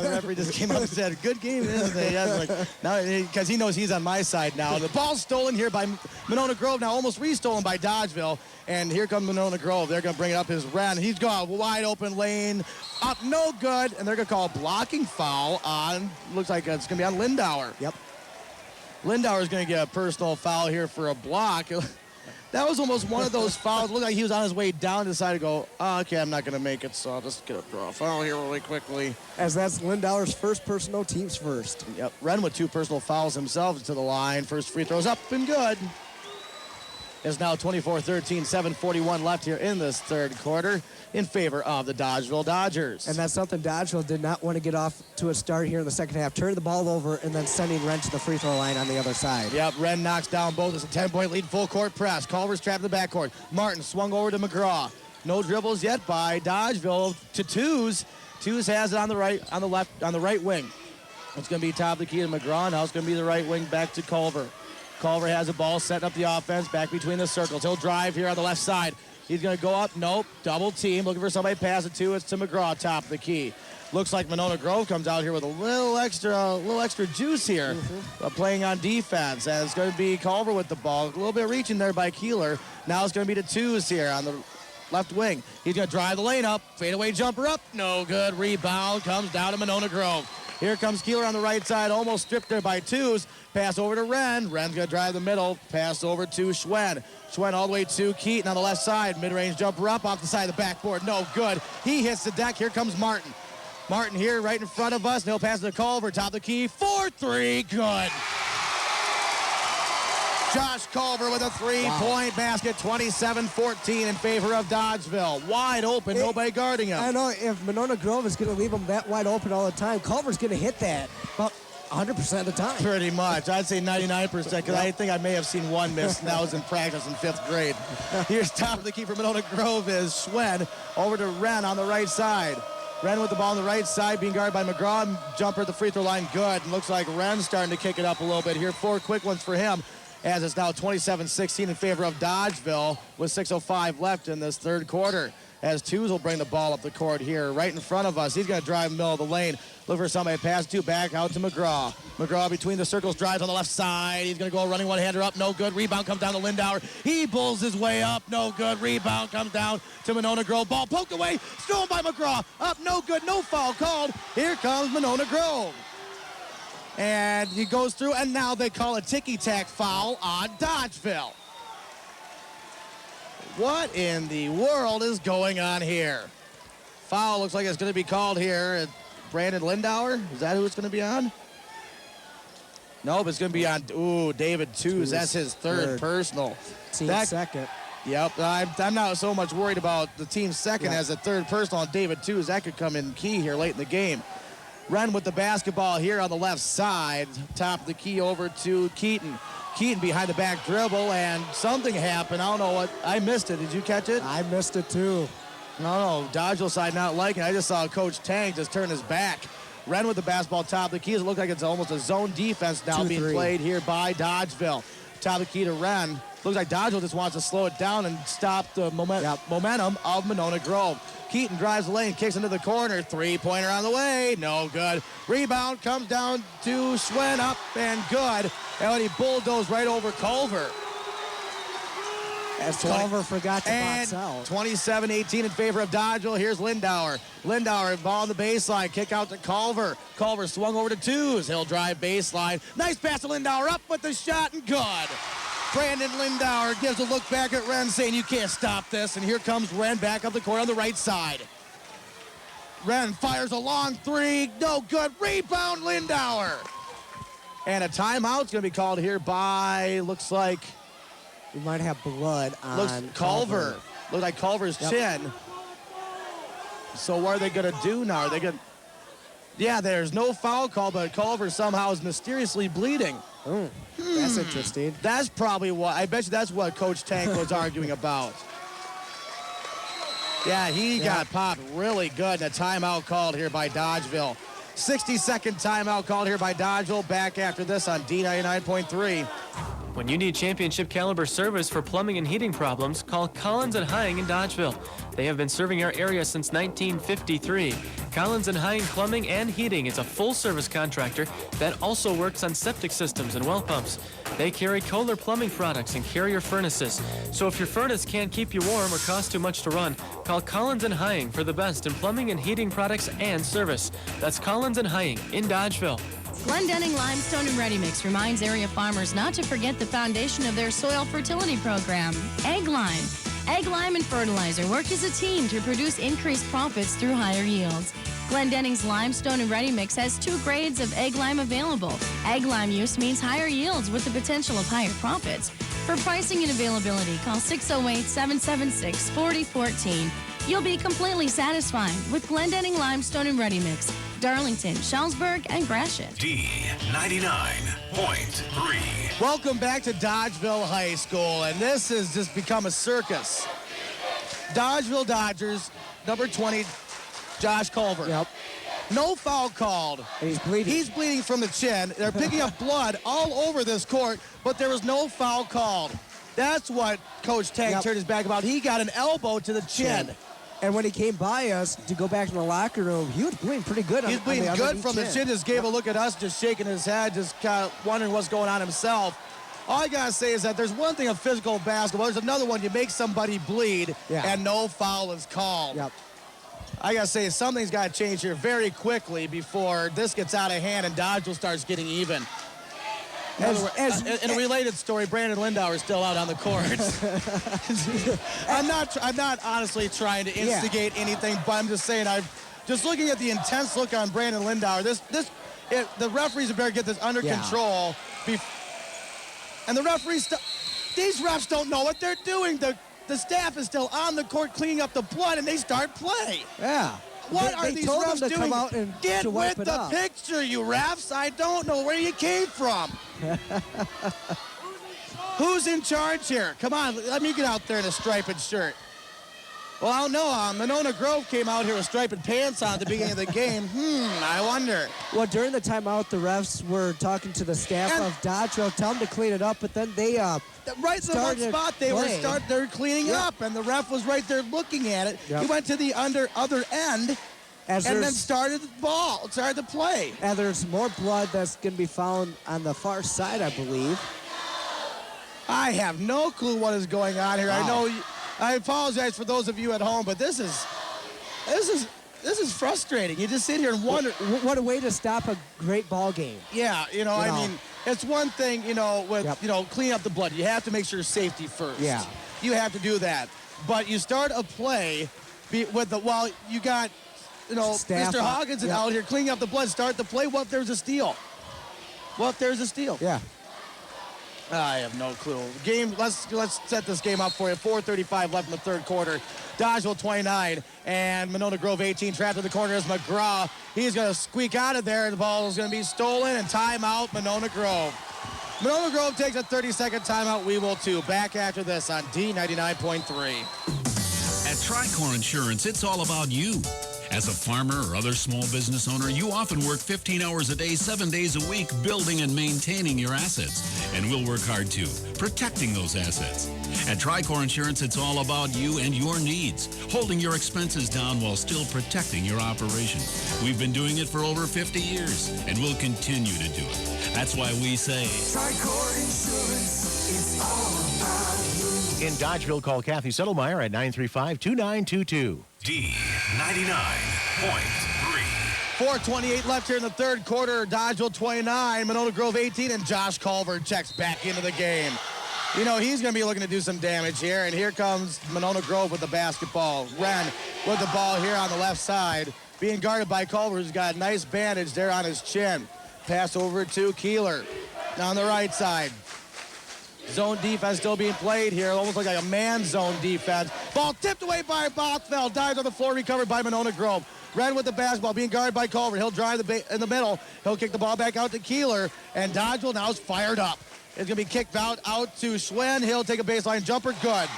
the referee just came up and said, good game, isn't it? Yeah, now, because he knows he's on my side now. The ball's stolen here by Monona Grove, now almost restolen by Dodgeville. And here comes Monona Grove. They're going to bring it up his Wren. He's got a wide open lane. Up, no good. And they're going to call a blocking foul on, looks like it's going to be on Lindauer. Yep. Lindauer is going to get a personal foul here for a block. That was almost one of those fouls. It looked like he was on his way down, decided to go, okay, I'm not going to make it, so I'll just get a draw foul here really quickly. As that's Lindauer's first personal, team's first. Yep, Wren with 2 personal fouls himself to the line. First free throw's up and good. It's now 24-13, 7:41 left here in this third quarter in favor of the Dodgeville Dodgers. And that's something Dodgeville did not want to get off to a start here in the second half. Turn the ball over and then sending Wren to the free throw line on the other side. Yep, Wren knocks down both. It's a 10-point lead, full court press. Culver's trapped in the backcourt. Martin swung over to McGraw. No dribbles yet by Dodgeville to Twos. Twos has it on the right wing. It's going to be top of the key to McGraw. Now it's going to be the right wing back to Culver. Culver has the ball, setting up the offense back between the circles. He'll drive here on the left side. He's going to go up. Nope. Double team. Looking for somebody to pass it to. It's to McGraw, top of the key. Looks like Monona Grove comes out here with a little extra juice here, playing on defense. And it's going to be Culver with the ball. A little bit reaching there by Keeler. Now it's going to be the Twos here on the left wing. He's going to drive the lane up. Fadeaway jumper up. No good. Rebound comes down to Monona Grove. Here comes Keeler on the right side, almost stripped there by Twos. Pass over to Wren. Wren's going to drive the middle. Pass over to Schwen. Schwen all the way to Keaton on the left side. Mid-range jumper up off the side of the backboard. No good. He hits the deck. Here comes Martin. Martin here right in front of us. He'll pass to Culver. Top of the key. 4-3. Good. Josh Culver with a three-point basket, 27-14 in favor of Dodgeville. Wide open, nobody guarding him. I know if Monona Grove is going to leave him that wide open all the time, Culver's going to hit that about 100% of the time. Pretty much. I'd say 99% because I think I may have seen one miss, and that was in practice in 5th grade. Here's top of the key for Monona Grove is Schwen over to Wren on the right side. Wren with the ball on the right side, being guarded by McGraw. Jumper at the free throw line, good. And looks like Wren's starting to kick it up a little bit here. 4 quick ones for him, as it's now 27-16 in favor of Dodgeville with 6:05 left in this third quarter. As Twos will bring the ball up the court here right in front of us. He's going to drive middle of the lane. Look for somebody to pass to, back out to McGraw. McGraw between the circles, drives on the left side. He's going to go running one-hander up, no good. Rebound comes down to Lindauer. He bulls his way up, no good. Rebound comes down to Monona Grove. Ball poked away, stolen by McGraw. Up, no good, no foul called. Here comes Monona Grove. And he goes through, and now they call a ticky-tack foul on Dodgeville. What in the world is going on here? Foul looks like it's going to be called here. Brandon Lindauer, is that who it's going to be on? Nope, it's going to be on, David Twos. That's his third personal. Team second. Yep, I'm not so much worried about the team second as a third personal on David Twos. That could come in key here late in the game. Wren with the basketball here on the left side. Top of the key over to Keaton. Keaton behind the back dribble, and something happened. I don't know what. I missed it. Did you catch it? I missed it too. No, Dodgeville side not liking it. I just saw Coach Tang just turn his back. Wren with the basketball top of the key. It looks like it's almost a zone defense now being played here by Dodgeville. Top of the key to Wren. Looks like Dodgeville just wants to slow it down and stop the momentum of Monona Grove. Keaton drives the lane, kicks into the corner. Three-pointer on the way. No good. Rebound comes down to Schwen, up and good. And he bulldozed right over Culver. As Culver forgot to box out. 27-18 in favor of Dodgeville. Here's Lindauer. Lindauer, ball on the baseline. Kick out to Culver. Culver swung over to Twos. He'll drive baseline. Nice pass to Lindauer. Up with the shot and good. Brandon Lindauer gives a look back at Wren saying, you can't stop this. And here comes Wren back up the court on the right side. Wren fires a long three. No good. Rebound Lindauer. And a timeout's going to be called here by, looks like, we might have blood on Culver. Looks like Culver's chin. So what are they going to do now? Are they going to... Yeah, there's no foul call, but Culver somehow is mysteriously bleeding. That's interesting. That's probably what, I bet you that's what Coach Tank was arguing about. Yeah, he got popped really good, and a timeout called here by Dodgeville. 60-second timeout called here by Dodgeville. Back after this on D99.3. When you need championship caliber service for plumbing and heating problems, call Collins and Hying in Dodgeville. They have been serving our area since 1953. Collins and Hying Plumbing and Heating is a full-service contractor that also works on septic systems and well pumps. They carry Kohler plumbing products and Carrier furnaces. So if your furnace can't keep you warm or costs too much to run, call Collins and Hying for the best in plumbing and heating products and service. That's Collins and Hying in Dodgeville. Glendenning Limestone and Ready Mix reminds area farmers not to forget the foundation of their soil fertility program, Egg Lime. Egg Lime and fertilizer work as a team to produce increased profits through higher yields. Glendenning's Limestone and Ready Mix has 2 grades of egg lime available. Egg lime use means higher yields with the potential of higher profits. For pricing and availability, call 608-776-4014. You'll be completely satisfied with Glendenning Limestone and Ready Mix. Darlington, Shelmsburg, and Gratiot. D99.3. Welcome back to Dodgeville High School, and this has just become a circus. Dodgeville Dodgers, number 20, Josh Culver. Yep. No foul called. And he's bleeding. He's bleeding from the chin. They're picking up blood all over this court, but there was no foul called. That's what Coach Tank turned his back about. He got an elbow to the chin. And when he came by us to go back to the locker room, he was bleeding pretty good. He's bleeding good from the chin. Just gave a look at us, just shaking his head, just kind of wondering what's going on himself. All I got to say is that there's one thing of physical basketball. There's another one. You make somebody bleed, and no foul is called. Yep. I got to say, something's got to change here very quickly before this gets out of hand and Dodgeville starts getting even. In a related story, Brandon Lindauer is still out on the court. I'm not honestly trying to instigate anything, but I'm just saying, just looking at the intense look on Brandon Lindauer, the referees better get this under control. And the referees, these refs don't know what they're doing. The staff is still on the court cleaning up the blood, and they start play. Yeah. What are these refs doing? Come out and get to wipe with it the up. picture, you refs. I don't know where you came from. Who's in charge here? Come on, let me get out there in a striped shirt. Well, I don't know. Monona Grove came out here with striped pants on at the beginning of the game. I wonder. Well, during the timeout, the refs were talking to the staff of Dodgeville, tell them to clean it up, but then they right in the one spot they were cleaning up, and the ref was right there looking at it. He went to the other end and then started the play. And there's more blood that's going to be found on the far side, I believe. I have no clue what is going on here. Wow. I apologize for those of you at home, but this is frustrating. You just sit here and wonder. What a way to stop a great ball game. Yeah, I mean, it's one thing, with, clean up the blood. You have to make sure safety first. Yeah. You have to do that. But you start a play while you got, Staff Mr. Hawkins out here cleaning up the blood, start the play. What if there's a steal? Yeah. I have no clue. Let's set this game up for you. 4:35 left in the third quarter. Dodgeville 29 and Monona Grove 18. Trapped in the corner is McGraw. He's going to squeak out of there, and the ball is going to be stolen, and timeout, Monona Grove. Monona Grove takes a 30-second timeout. We will too. Back after this on D99.3. At Tricor Insurance, it's all about you. As a farmer or other small business owner, you often work 15 hours a day, 7 days a week, building and maintaining your assets. And we'll work hard too, protecting those assets. At Tricor Insurance, it's all about you and your needs, holding your expenses down while still protecting your operation. We've been doing it for over 50 years, and we'll continue to do it. That's why we say, Tricor Insurance, it's all about you. In Dodgeville, call Kathy Settlemeyer at 935-2922. D99.3. 4:28 left here in the third quarter. Dodgeville 29, Monona Grove 18, and Josh Culver checks back into the game. He's going to be looking to do some damage here, and here comes Monona Grove with the basketball. Wren with the ball here on the left side, being guarded by Culver, who's got a nice bandage there on his chin. Pass over to Keeler on the right side. Zone defense still being played here, almost like a man zone defense. Ball tipped away by Bothfeld, dives on the floor, recovered by Monona Grove. Red with the basketball, being guarded by Culver. He'll drive in the middle. He'll kick the ball back out to Keeler, and Dodgeville now is fired up. It's going to be kicked out to Schwen. He'll take a baseline jumper. Good.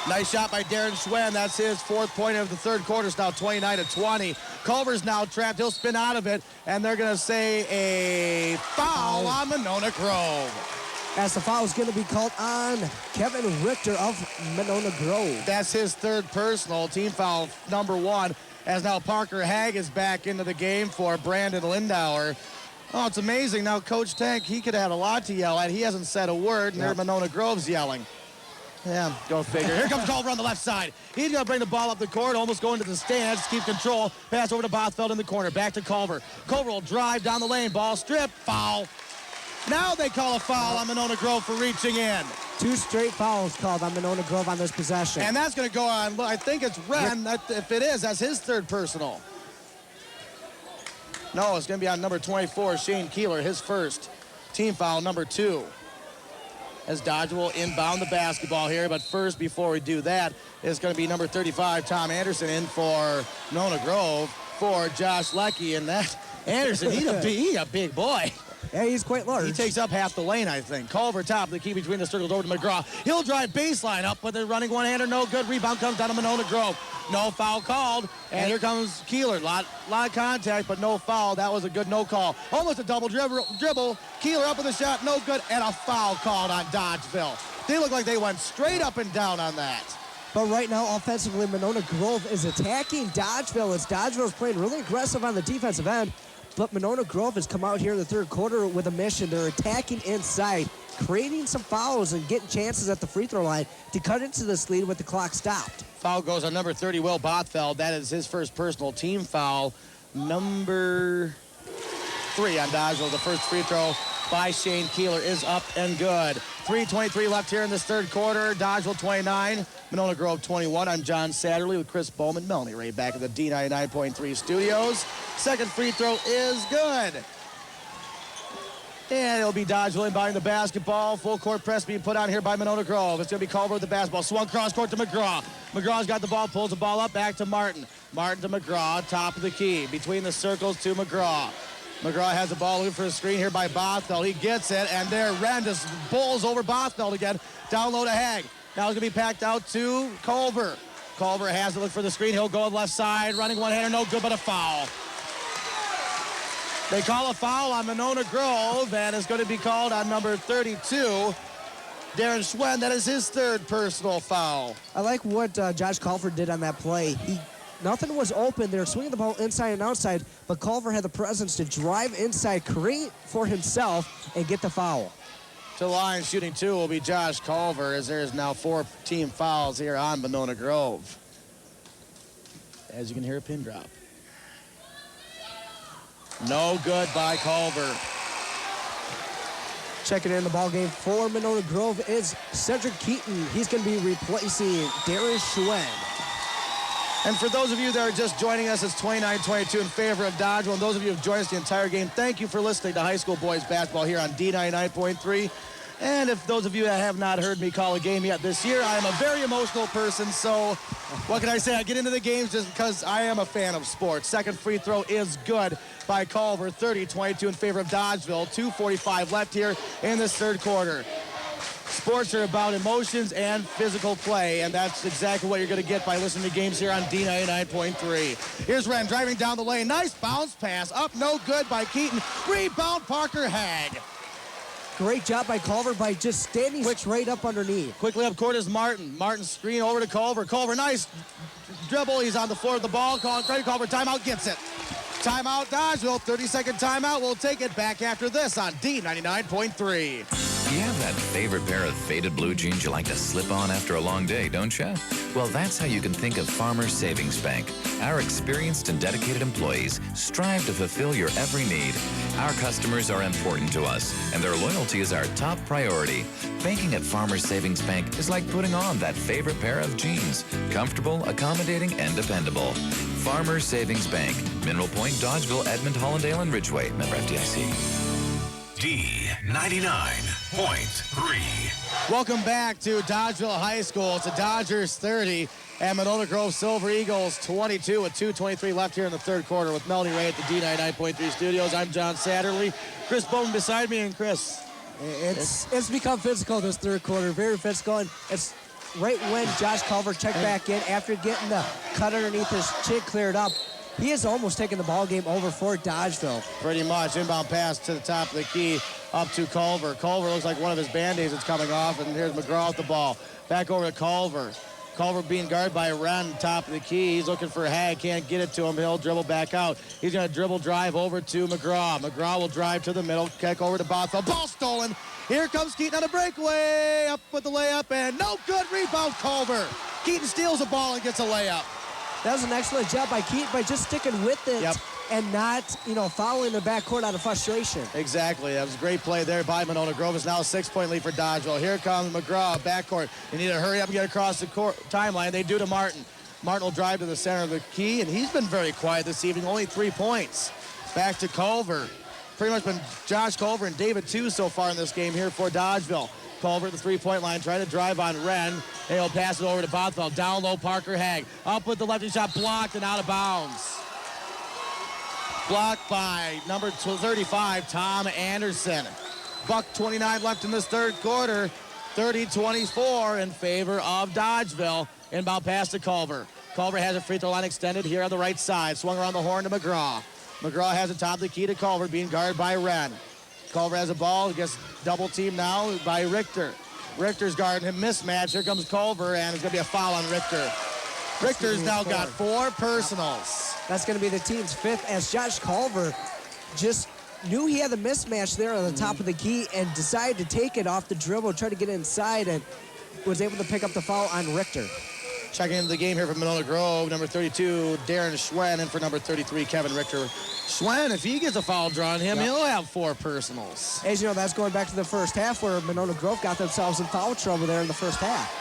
Nice shot by Darren Schwen. That's his fourth point of the third quarter. It's now 29-20. Culver's now trapped. He'll spin out of it, and they're going to say a foul on Monona Grove. As the foul is going to be called on Kevin Richter of Monona Grove. That's his third personal, team foul number 1, as now Parker Hagg is back into the game for Brandon Lindauer. Oh, it's amazing. Now Coach Tank, he could have a lot to yell at. He hasn't said a word, and there Monona Grove's yelling. Yeah, go figure. Here comes Culver on the left side. He's going to bring the ball up the court, almost going to the stands, keep control. Pass over to Bothfeld in the corner, back to Culver. Culver will drive down the lane, ball stripped, foul. Now they call a foul on Monona Grove for reaching in. 2 straight fouls called on Monona Grove on this possession. And that's going to go on, I think it's Wren. If it is, that's his third personal. No, it's going to be on number 24, Shane Keeler, his first. Team foul number 2. As Dodgeville will inbound the basketball here. But first, before we do that, it's going to be number 35, Tom Anderson, in for Monona Grove for Josh Leckie. And that Anderson, he's a big boy. Yeah, he's quite large. He takes up half the lane, I think. Culver top, the key between the circles over to McGraw. He'll drive baseline up, but they're running one-hander, no good. Rebound comes down to Monona Grove. No foul called, and here comes Keeler. Lot of contact, but no foul. That was a good no call. Almost a double dribble. Keeler up with a shot, no good, and a foul called on Dodgeville. They look like they went straight up and down on that. But right now, offensively, Monona Grove is attacking Dodgeville as Dodgeville is playing really aggressive on the defensive end. But Monona Grove has come out here in the third quarter with a mission. They're attacking inside, creating some fouls and getting chances at the free throw line to cut into this lead with the clock stopped. Foul goes on number 30, Will Bothfeld. That is his first personal team foul. Number 3 on Dodgeville. The first free throw by Shane Keeler is up and good. 3:23 left here in this third quarter. Dodgeville 29, Monona Grove 21. I'm John Satterley with Chris Bowman, Melanie Ray back at the D99.3 studios. Second free throw is good. And it'll be Dodgeville inbounding the basketball. Full court press being put on here by Monona Grove. It's going to be Culver with the basketball. Swung cross court to McGraw. McGraw's got the ball, pulls the ball up, back to Martin. Martin to McGraw, top of the key. Between the circles to McGraw. McGraw has the ball looking for a screen here by Bothfeld. He gets it, and there Wren just bowls over Bothfeld again. Down low to Hag. Now it's going to be packed out to Culver. Culver has to look for the screen. He'll go on the left side. Running one-hander, no good, but a foul. They call a foul on Monona Grove, and it's going to be called on number 32, Darren Schwen. That is his third personal foul. I like what Josh Culver did on that play. Nothing was open. They were swinging the ball inside and outside, but Culver had the presence to drive inside, create for himself, and get the foul. To the line, shooting 2 will be Josh Culver, as there is now 4 team fouls here on Monona Grove. As you can hear, a pin drop. No good by Culver. Checking in the ball game for Monona Grove is Cedric Keaton. He's going to be replacing Darius Schwen. And for those of you that are just joining us, it's 29-22 in favor of Dodgeville. And those of you who have joined us the entire game, thank you for listening to high school boys basketball here on D99.3. And if those of you that have not heard me call a game yet this year, I am a very emotional person, so what can I say? I get into the games just because I am a fan of sports. Second free throw is good by Culver, 30-22 in favor of Dodgeville. 2:45 left here in this third quarter. Sports are about emotions and physical play, and that's exactly what you're going to get by listening to games here on D99.3. Here's Wren driving down the lane. Nice bounce pass. Up, no good by Keaton. Rebound, Parker Hag. Great job by Culver by just standing straight up underneath. Quickly up court is Martin. Martin screen over to Culver. Culver, nice dribble. He's on the floor of the ball. Calling Culver timeout, gets it. Timeout, Dodgeville. 30-second timeout. We'll take it back after this on D99.3. You have that favorite pair of faded blue jeans you like to slip on after a long day, don't you? Well, that's how you can think of Farmers Savings Bank. Our experienced and dedicated employees strive to fulfill your every need. Our customers are important to us, and their loyalty is our top priority. Banking at Farmers Savings Bank is like putting on that favorite pair of jeans. Comfortable, accommodating, and dependable. Farmers Savings Bank. Mineral Point, Dodgeville, Edmond, Hollandale, and Ridgeway. Member FDIC. D99.3. Welcome back to Dodgeville High School. It's the Dodgers 30 and Monona Grove Silver Eagles 22 with 2:23 left here in the third quarter with Melanie Ray at the D99.3 studios. I'm John Satterley. Chris Bowman beside me, and Chris. It's become physical this third quarter, very physical, and it's right when Josh Culver checked back in after getting the cut underneath his chin cleared up. He is almost taking the ball game over for Dodgeville. Pretty much. Inbound pass to the top of the key up to Culver. Culver looks like one of his Band-Aids is coming off, and here's McGraw with the ball. Back over to Culver. Culver being guarded by Wren, top of the key. He's looking for Hag, can't get it to him. He'll dribble back out. He's going to dribble drive over to McGraw. McGraw will drive to the middle, kick over to Bothfeld. Ball stolen. Here comes Keaton on a breakaway. Up with the layup, and no good. Rebound, Culver. Keaton steals the ball and gets a layup. That was an excellent job by Keaton by just sticking with it and not, fouling the backcourt out of frustration. Exactly. That was a great play there by Monona Grove. It's now a 6-point lead for Dodgeville. Here comes McGraw, backcourt. They need to hurry up and get across the timeline. They do to Martin. Martin will drive to the center of the key, and he's been very quiet this evening, only 3 points. Back to Culver. Pretty much been Josh Culver and David Two so far in this game here for Dodgeville. Culver at the three-point line, trying to drive on Wren. And he'll pass it over to Bothfeld. Down low, Parker Hag. Up with the lefty shot, blocked and out of bounds. Blocked by number 35, Tom Anderson. $1:29 left in this third quarter. 30-24 in favor of Dodgeville. Inbound pass to Culver. Culver has a free throw line extended here on the right side. Swung around the horn to McGraw. McGraw has the top of the key to Culver, being guarded by Wren. Culver has a ball, gets double teamed now by Richter. Richter's guarding him, mismatch. Here comes Culver, and it's going to be a foul on Richter. Richter's now got 4 personals. That's going to be the team's 5th as Josh Culver just knew he had the mismatch there on the top of the key and decided to take it off the dribble, try to get inside, and was able to pick up the foul on Richter. Checking into the game here for Monona Grove, number 32, Darren Schwen, and for number 33, Kevin Richter. Schwen, if he gets a foul drawn on him, he'll have 4 personals. As you know, that's going back to the first half where Monona Grove got themselves in foul trouble there in the first half.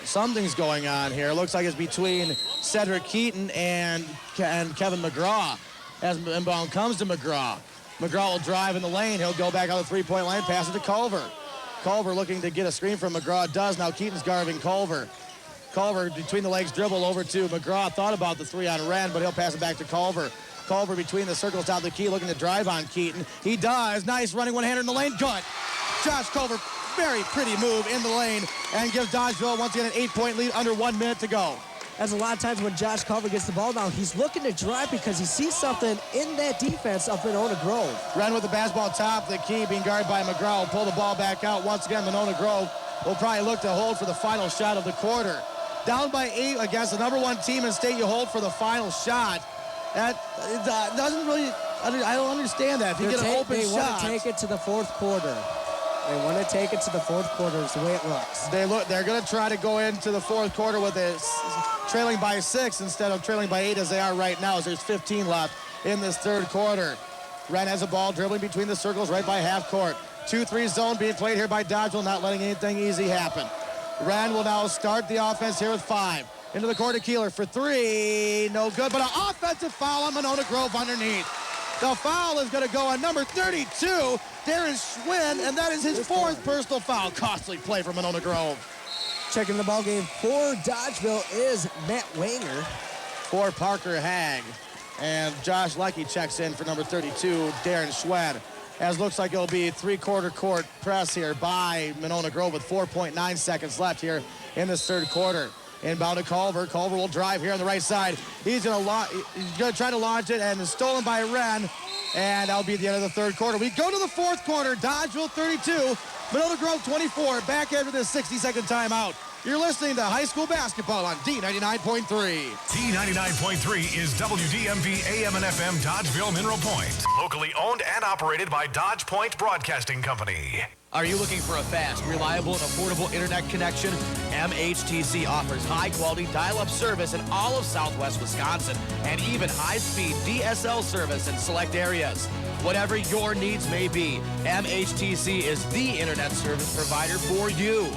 Something's going on here. Looks like it's between Cedric Keaton and Kevin McGraw. As inbound comes to McGraw. McGraw will drive in the lane. He'll go back on the three-point line, pass it to Culver. Culver looking to get a screen from McGraw. Does. Now Keaton's guarding Culver. Culver between the legs dribble over to McGraw. Thought about the 3 on Wren, but he'll pass it back to Culver. Culver between the circles, top of the key, looking to drive on Keaton. He does. Nice running one-hander in the lane. Good. Josh Culver, very pretty move in the lane and gives Dodgeville once again an 8-point lead under 1 minute to go. As a lot of times when Josh Culver gets the ball now, he's looking to drive because he sees something in that defense of Monona Grove. Wren with the basketball top of the key, being guarded by McGraw. Will pull the ball back out. Once again, Monona Grove will probably look to hold for the final shot of the quarter. Down by 8 against the number 1 team in state, you hold for the final shot. That doesn't really, I don't understand that. If you get an open shot. They want to take it to the fourth quarter. They want to take it to the fourth quarter is the way it looks. They're going to try to go into the fourth quarter with it trailing by 6 instead of trailing by 8 as they are right now, as there's 15 left in this third quarter. Wren has a ball dribbling between the circles right by half court. 2-3 zone being played here by Dodgeville, not letting anything easy happen. Wren will now start the offense here with 5. Into the court to Keeler for 3. No good, but an offensive foul on Monona Grove underneath. The foul is going to go on number 32, Darren Schwinn, and that is his 4th personal foul. Costly play for Monona Grove. Checking the ball game for Dodgeville is Matt Wanger. For Parker Hag. And Josh Leckie checks in for number 32, Darren Schwinn. As looks like it'll be 3-quarter court press here by Monona Grove with 4.9 seconds left here in this third quarter. Inbound to Culver. Culver will drive here on the right side. He's going to try to launch it, and it's stolen by Wren. And that'll be the end of the third quarter. We go to the fourth quarter. Dodgeville 32, Monona Grove 24. Back after this 60-second timeout. You're listening to high school basketball on D99.3. D99.3 is WDMV AM and FM Dodgeville Mineral Point. Locally owned and operated by Dodge Point Broadcasting Company. Are you looking for a fast, reliable, and affordable internet connection? MHTC offers high-quality dial-up service in all of Southwest Wisconsin and even high-speed DSL service in select areas. Whatever your needs may be, MHTC is the internet service provider for you.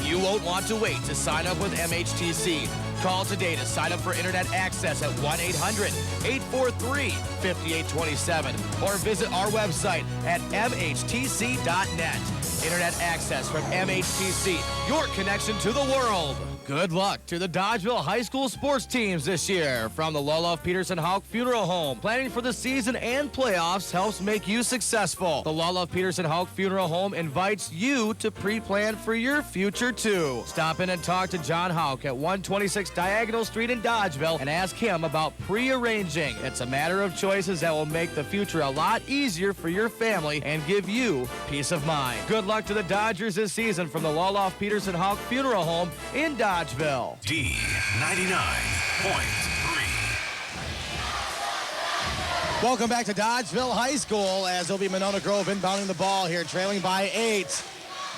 You won't want to wait to sign up with MHTC. Call today to sign up for internet access at 1-800-843-5827 or visit our website at mhtc.net. Internet access from MHTC, your connection to the world. Good luck to the Dodgeville High School sports teams this year. From the Loloff Peterson Houck Funeral Home, planning for the season and playoffs helps make you successful. The Loloff Peterson Houck Funeral Home invites you to pre-plan for your future too. Stop in and talk to John Houck at 126 Diagonal Street in Dodgeville and ask him about pre-arranging. It's a matter of choices that will make the future a lot easier for your family and give you peace of mind. Good luck to the Dodgers this season from the Loloff Peterson Houck Funeral Home in Dodgeville. D99.3. Welcome back to Dodgeville High School as it'll be Monona Grove inbounding the ball here, trailing by 8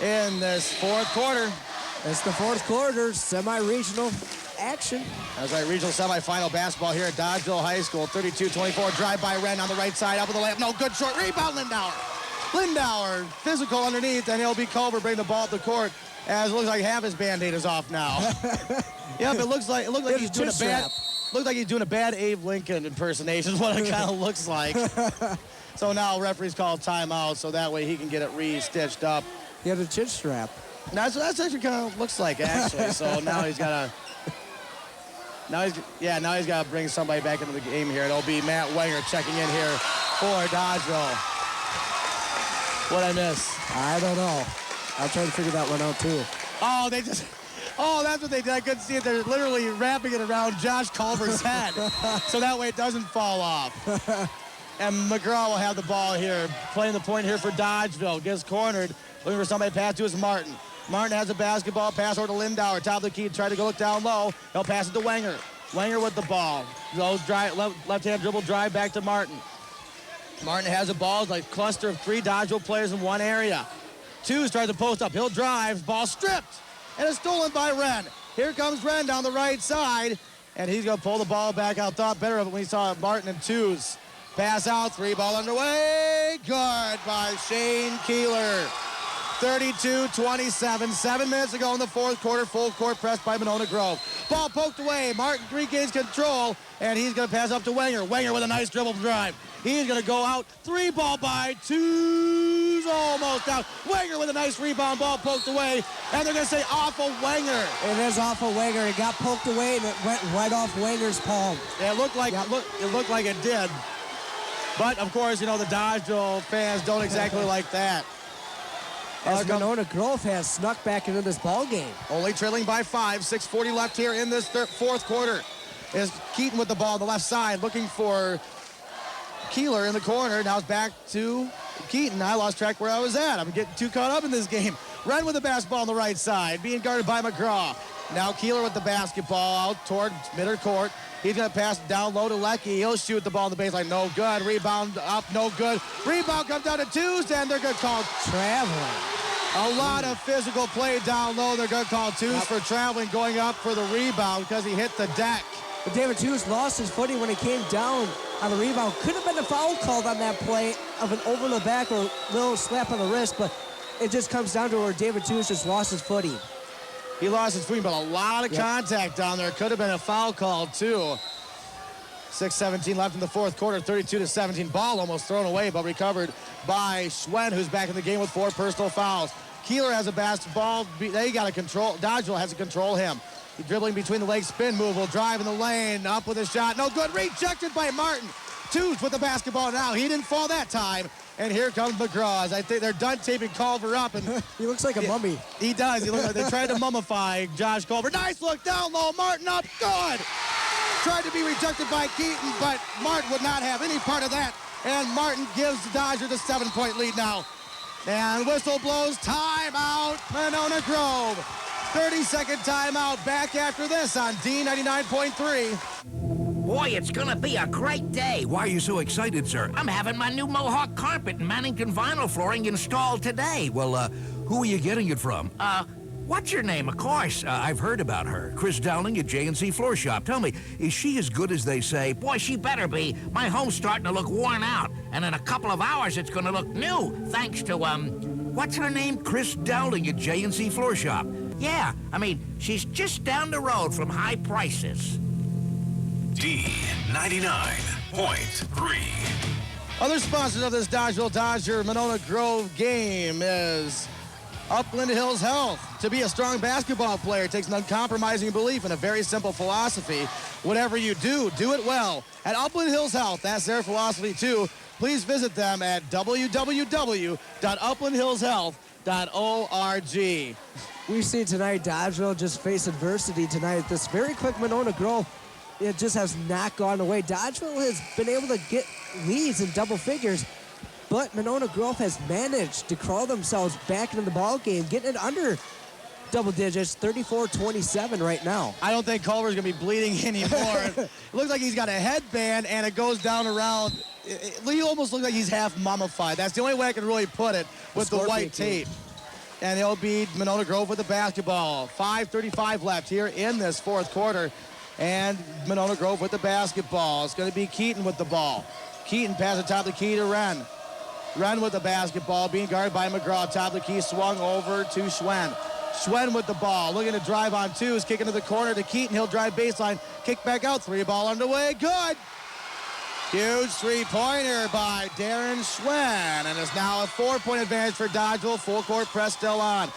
in this fourth quarter. It's the fourth quarter, semi-regional action. That's right, regional semifinal basketball here at Dodgeville High School. 32-24, drive by Wren on the right side, up with the layup. No, good short rebound, Lindauer. Lindauer, physical underneath, and it'll be Culver bringing the ball up the court. As it looks like half his Band-Aid is off now. Yep, it looked like he's doing a bad. Looked like he's doing a bad Abe Lincoln impersonation. Is what it kind of looks like. So now referees call timeout, so that way he can get it re-stitched up. He had a chin strap. That's actually kind of looks like actually. So now he's got to. Now he's got to bring somebody back into the game here. It'll be Matt Wenger checking in here for Dodgeville. What'd I miss? I don't know. I'm trying to figure that one out, too. Oh, that's what they did. I couldn't see it. They're literally wrapping it around Josh Culver's head so that way it doesn't fall off. And McGraw will have the ball here, playing the point here for Dodgeville. Gets cornered, looking for somebody to pass to is Martin. Martin has a basketball, pass over to Lindauer, top of the key, try to go look down low. He'll pass it to Wenger. Wenger with the ball. Goes left-hand dribble drive back to Martin. Martin has a ball, like cluster of 3 Dodgeville players in one area. 2 tries to post up. He'll drive. Ball stripped. And it's stolen by Wren. Here comes Wren down the right side. And he's going to pull the ball back out. Thought better of it when he saw Martin and 2s. Pass out. 3 ball underway. Good by Shane Keeler. 32-27. 7 minutes ago in the fourth quarter. Full court press by Monona Grove. Ball poked away. Martin regains control. And he's going to pass up to Wenger. Wenger with a nice dribble drive. He's going to go out. 3 ball by 2's almost out. Wenger with a nice rebound. Ball poked away. And they're going to say off of Wenger. It is off of Wenger. It got poked away and it went right off Wenger's palm. Yeah, it looked like it did. But, of course, you know, the Dodgeville fans don't exactly like that. As Monona Grove has snuck back into this ball game. Only trailing by 5. 6:40 left here in this fourth quarter. Is Keaton with the ball on the left side looking for Keeler in the corner. Now it's back to Keaton. I lost track where I was at. I'm getting too caught up in this game. Wren with the basketball on the right side, being guarded by McGraw. Now Keeler with the basketball out toward middle court. He's going to pass down low to Leckie. He'll shoot the ball in the baseline. No good. Rebound up. No good. Rebound comes down to 2's, and they're going to call traveling. A lot of physical play down low. They're going to call 2's for traveling, going up for the rebound because he hit the deck. But David 2's lost his footing when he came down on the rebound. Could have been a foul called on that play of an over the back or little slap on the wrist, but it just comes down to where David 2's just lost his footing. He lost his footing, but a lot of contact down there. Could have been a foul call, too. 6:17 left in the fourth quarter, 32-17. Ball almost thrown away, but recovered by Schwen, who's back in the game with 4 personal fouls. Keeler has a basketball. They got to control. Dodgeville has to control him. He's dribbling between the legs, spin move, will drive in the lane, up with a shot. No good, rejected by Martin. 2's with the basketball now. He didn't fall that time. And here comes McGraw. I think they're done taping Culver up. And he looks like a mummy. He does. He looks like they tried to mummify Josh Culver. Nice look down low. Martin up. Good. Tried to be rejected by Keaton, but Martin would not have any part of that. And Martin gives the Dodgers a 7-point lead now. And whistle blows. Timeout, Monona Grove. 30-second timeout. Back after this on D99.3. Boy, it's gonna be a great day. Why are you so excited, sir? I'm having my new Mohawk carpet and Mannington vinyl flooring installed today. Well, who are you getting it from? What's your name, of course? I've heard about her. Chris Dowling at J&C Floor Shop. Tell me, is she as good as they say? Boy, she better be. My home's starting to look worn out, and in a couple of hours it's gonna look new, thanks to, what's her name? Chris Dowling at J&C Floor Shop. Yeah, I mean, she's just down the road from high prices. D99.3. Other sponsors of this Dodgeville Dodger Monona Grove game is Upland Hills Health. To be a strong basketball player takes an uncompromising belief in a very simple philosophy. Whatever you do, do it well. At Upland Hills Health, that's their philosophy too. Please visit them at www.uplandhillshealth.org. We've seen tonight Dodgeville just face adversity tonight. This very quick Monona Grove, it just has not gone away. Dodgeville has been able to get leads in double figures, but Monona Grove has managed to crawl themselves back into the ball game, getting it under double digits, 34-27 right now. I don't think Culver's going to be bleeding anymore. It looks like he's got a headband and it goes down around. He almost looks like he's half mummified. That's the only way I can really put it with the white tape. And it'll be Monona Grove with the basketball. 5:35 left here in this fourth quarter. And Monona Grove with the basketball. It's going to be Keaton with the ball. Keaton passes top of the key to Wren. Wren with the basketball, being guarded by McGraw. Top of the key, swung over to Schwen. Schwen with the ball, looking to drive on 2's, kicking to the corner to Keaton. He'll drive baseline, kick back out, 3 ball underway, good! Huge 3-pointer by Darren Schwen, and it's now a 4-point advantage for Dodgeville. Full court press still on.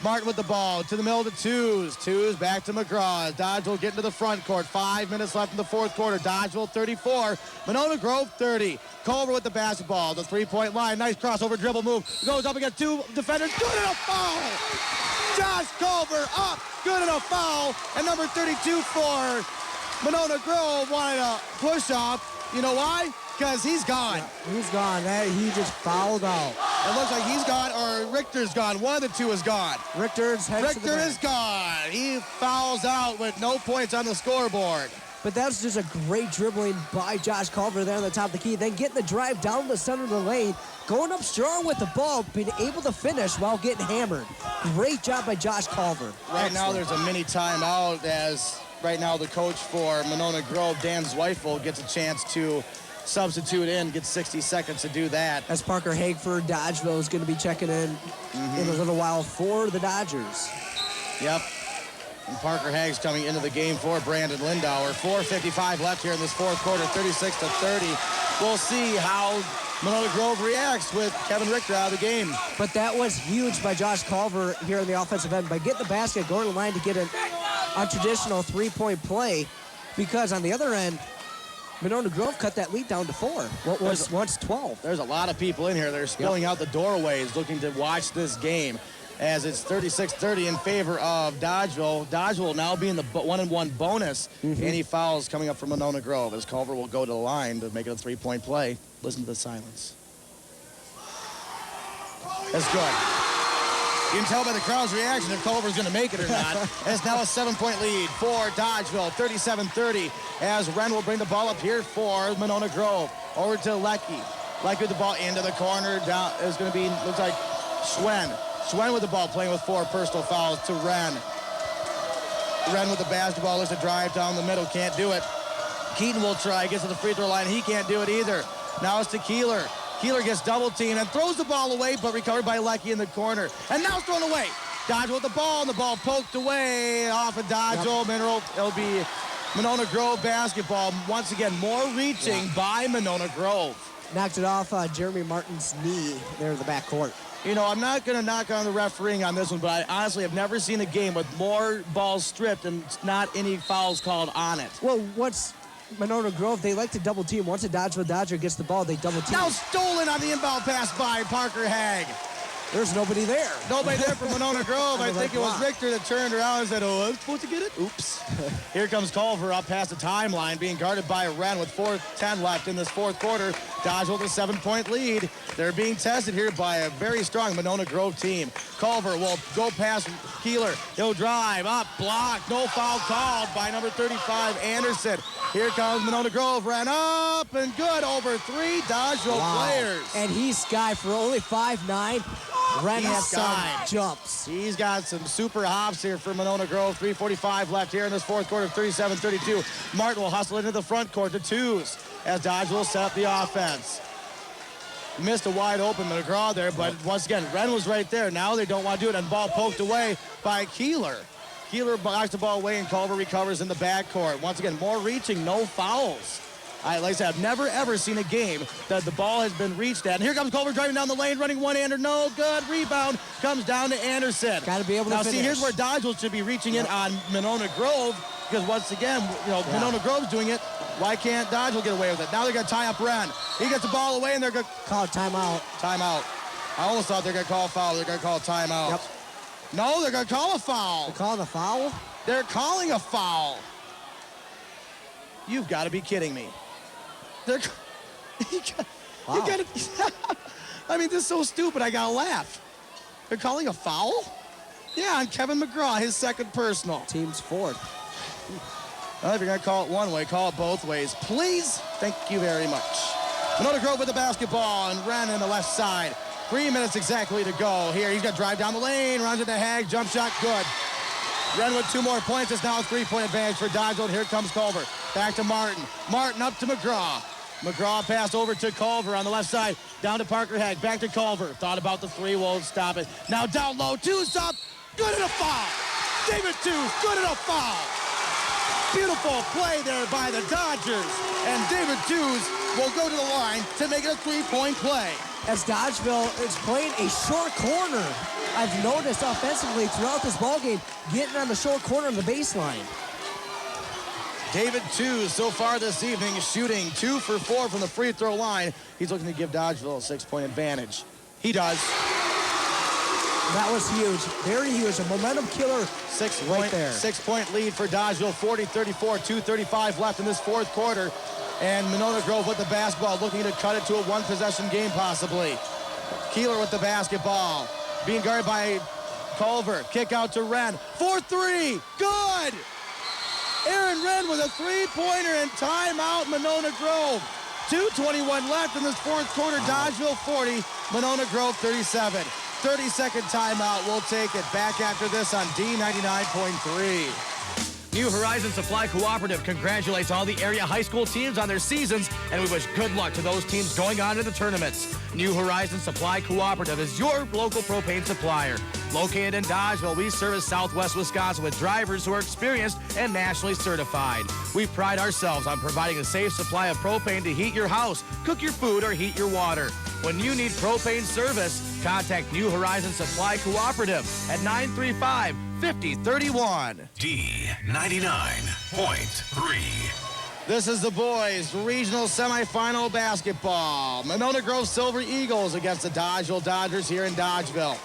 Martin with the ball to the middle to 2's. 2's back to McGraw. Dodgeville getting to the front court. 5 minutes left in the fourth quarter. Dodgeville 34, Monona Grove 30. Culver with the basketball. The 3-point line. Nice crossover dribble move. Goes up against 2 defenders. Good and a foul. Josh Culver up. Good and a foul. And number 32 for Monona Grove wanted a push off. You know why? Because he's gone. Yeah, he's gone. He just fouled out. It looks like he's gone or Richter's gone. One of the two is gone. Richter is gone. He fouls out with no points on the scoreboard. But that was just a great dribbling by Josh Culver there on the top of the key. Then getting the drive down the center of the lane, going up strong with the ball, being able to finish while getting hammered. Great job by Josh Culver. Right now there's a mini timeout as right now the coach for Monona Grove, Dan Zweifel, gets a chance to substitute in, gets 60 seconds to do that. As Parker Hagford, Dodgeville, is going to be checking in a little while for the Dodgers. Yep. And Parker Hagg's coming into the game for Brandon Lindauer. 4:55 left here in this fourth quarter, 36-30. We'll see how Monona Grove reacts with Kevin Richter out of the game. But that was huge by Josh Culver here in the offensive end by getting the basket, going to the line to get a traditional three-point play, because on the other end, Monona Grove cut that lead down to 4. What was once 12. There's a lot of people in here. They're spilling out the doorways looking to watch this game, as it's 36-30 in favor of Dodgeville. Dodgeville now being the 1-and-1 bonus. Any fouls coming up from Monona Grove as Culver will go to the line to make it a three-point play. Listen to the silence. That's good. You can tell by the crowd's reaction if Culver's going to make it or not. It's now a 7-point lead for Dodgeville, 37-30, as Wren will bring the ball up here for Monona Grove. Over to Leckie. Leckie with the ball into the corner. Down is going to be, looks like, Schwen. Schwen with the ball, playing with 4 personal fouls to Wren. Wren with the basketball, looks to drive down the middle, can't do it. Keaton will try, gets to the free throw line, he can't do it either. Now it's to Keeler. Keeler gets double teamed and throws the ball away, but recovered by Leckie in the corner. And now it's thrown away. Dodgeville with the ball, and the ball poked away off of Dodgeville. Mineral, it'll be Monona Grove basketball. Once again, more reaching by Monona Grove. Knocked it off Jeremy Martin's knee there in the backcourt. You know, I'm not going to knock on the refereeing on this one, but I honestly have never seen a game with more balls stripped and not any fouls called on it. Well, what's Monona Grove, they like to double team. Once a Dodgeville Dodger gets the ball, they double team. Now stolen on the inbound pass by Parker Hagg. There's nobody there. Nobody there for Monona Grove. I think it was Richter that turned around and said, oh, I'm supposed to get it? Oops. Here comes Culver up past the timeline, being guarded by Wren with 4:10 left in this fourth quarter. Dodgeville with a 7-point lead. They're being tested here by a very strong Monona Grove team. Culver will go past Keeler. He'll drive up, blocked, no foul called by number 35, Anderson. Here comes Monona Grove, ran up and good over 3 Dodgeville players. And he's Sky for only 5'9". Wren has some jumps. He's got some super hops here for Monona Grove. 3:45 left here in this fourth quarter, 37-32. Martin will hustle into the front court to twos as Dodgeville set up the offense. Missed a wide open McGraw there, but once again, Wren was right there. Now they don't want to do it, and ball poked away by Keeler. Keeler knocks the ball away, and Culver recovers in the backcourt. Once again, more reaching, no fouls. Like I said, I've never, ever seen a game that the ball has been reached at. And here comes Culver driving down the lane, running one-hander. No good. Rebound comes down to Anderson. Got to be able to now, finish. See, here's where Dodgeville should be reaching in on Monona Grove, because once again, Monona Grove's doing it. Why can't Dodgeville get away with it? Now they're going to tie up Wren. He gets the ball away, and they're going to call a timeout. Timeout. I almost thought they were going to call a foul. They're going to call a timeout. Yep. No, they're going to call a foul. They're calling a foul? They're calling a foul. You've got to be kidding me. They're, wow. I mean, this is so stupid, I gotta laugh. They're calling a foul? Yeah, on Kevin McGraw, his second personal. Team's forward. Well, if you're gonna call it one way, call it both ways. Please, thank you very much. Monona Grove with the basketball, and Wren on the left side. 3 minutes exactly to go here. He's gonna drive down the lane, runs into Hagg, jump shot, good. Wren with 2 more points. It's now a 3-point advantage for Dodgeville. Here comes Culver. Back to Martin. Martin up to McGraw. McGraw passed over to Culver on the left side. Down to Parker Hagg. Back to Culver. Thought about the 3, won't stop it. Now down low. 2's up. Good at a foul. David 2, good at a foul. Beautiful play there by the Dodgers. And David 2's will go to the line to make it a 3-point play. As Dodgeville is playing a short corner. I've noticed offensively throughout this ballgame, getting on the short corner of the baseline. David 2 so far this evening, shooting 2 for 4 from the free throw line. He's looking to give Dodgeville a 6-point advantage. He does. That was huge, very huge, a momentum killer. 6-point lead for Dodgeville, 40-34, 2:35 left in this fourth quarter. And Monona Grove with the basketball, looking to cut it to a 1-possession game possibly. Keeler with the basketball, being guarded by Culver. Kick out to Wren. 4-3, good! Aaron Wren with a three-pointer and timeout, Monona Grove. 2:21 left in this fourth quarter. Dodgeville 40, Monona Grove 37. 30-second timeout. We'll take it back after this on D99.3. New Horizon Supply Cooperative congratulates all the area high school teams on their seasons, and we wish good luck to those teams going on to the tournaments. New Horizon Supply Cooperative is your local propane supplier. Located in Dodgeville, we service Southwest Wisconsin with drivers who are experienced and nationally certified. We pride ourselves on providing a safe supply of propane to heat your house, cook your food, or heat your water. When you need propane service, contact New Horizon Supply Cooperative at 935-5031. D99.3. This is the boys' regional semifinal basketball. Monona Grove Silver Eagles against the Dodgeville Dodgers here in Dodgeville.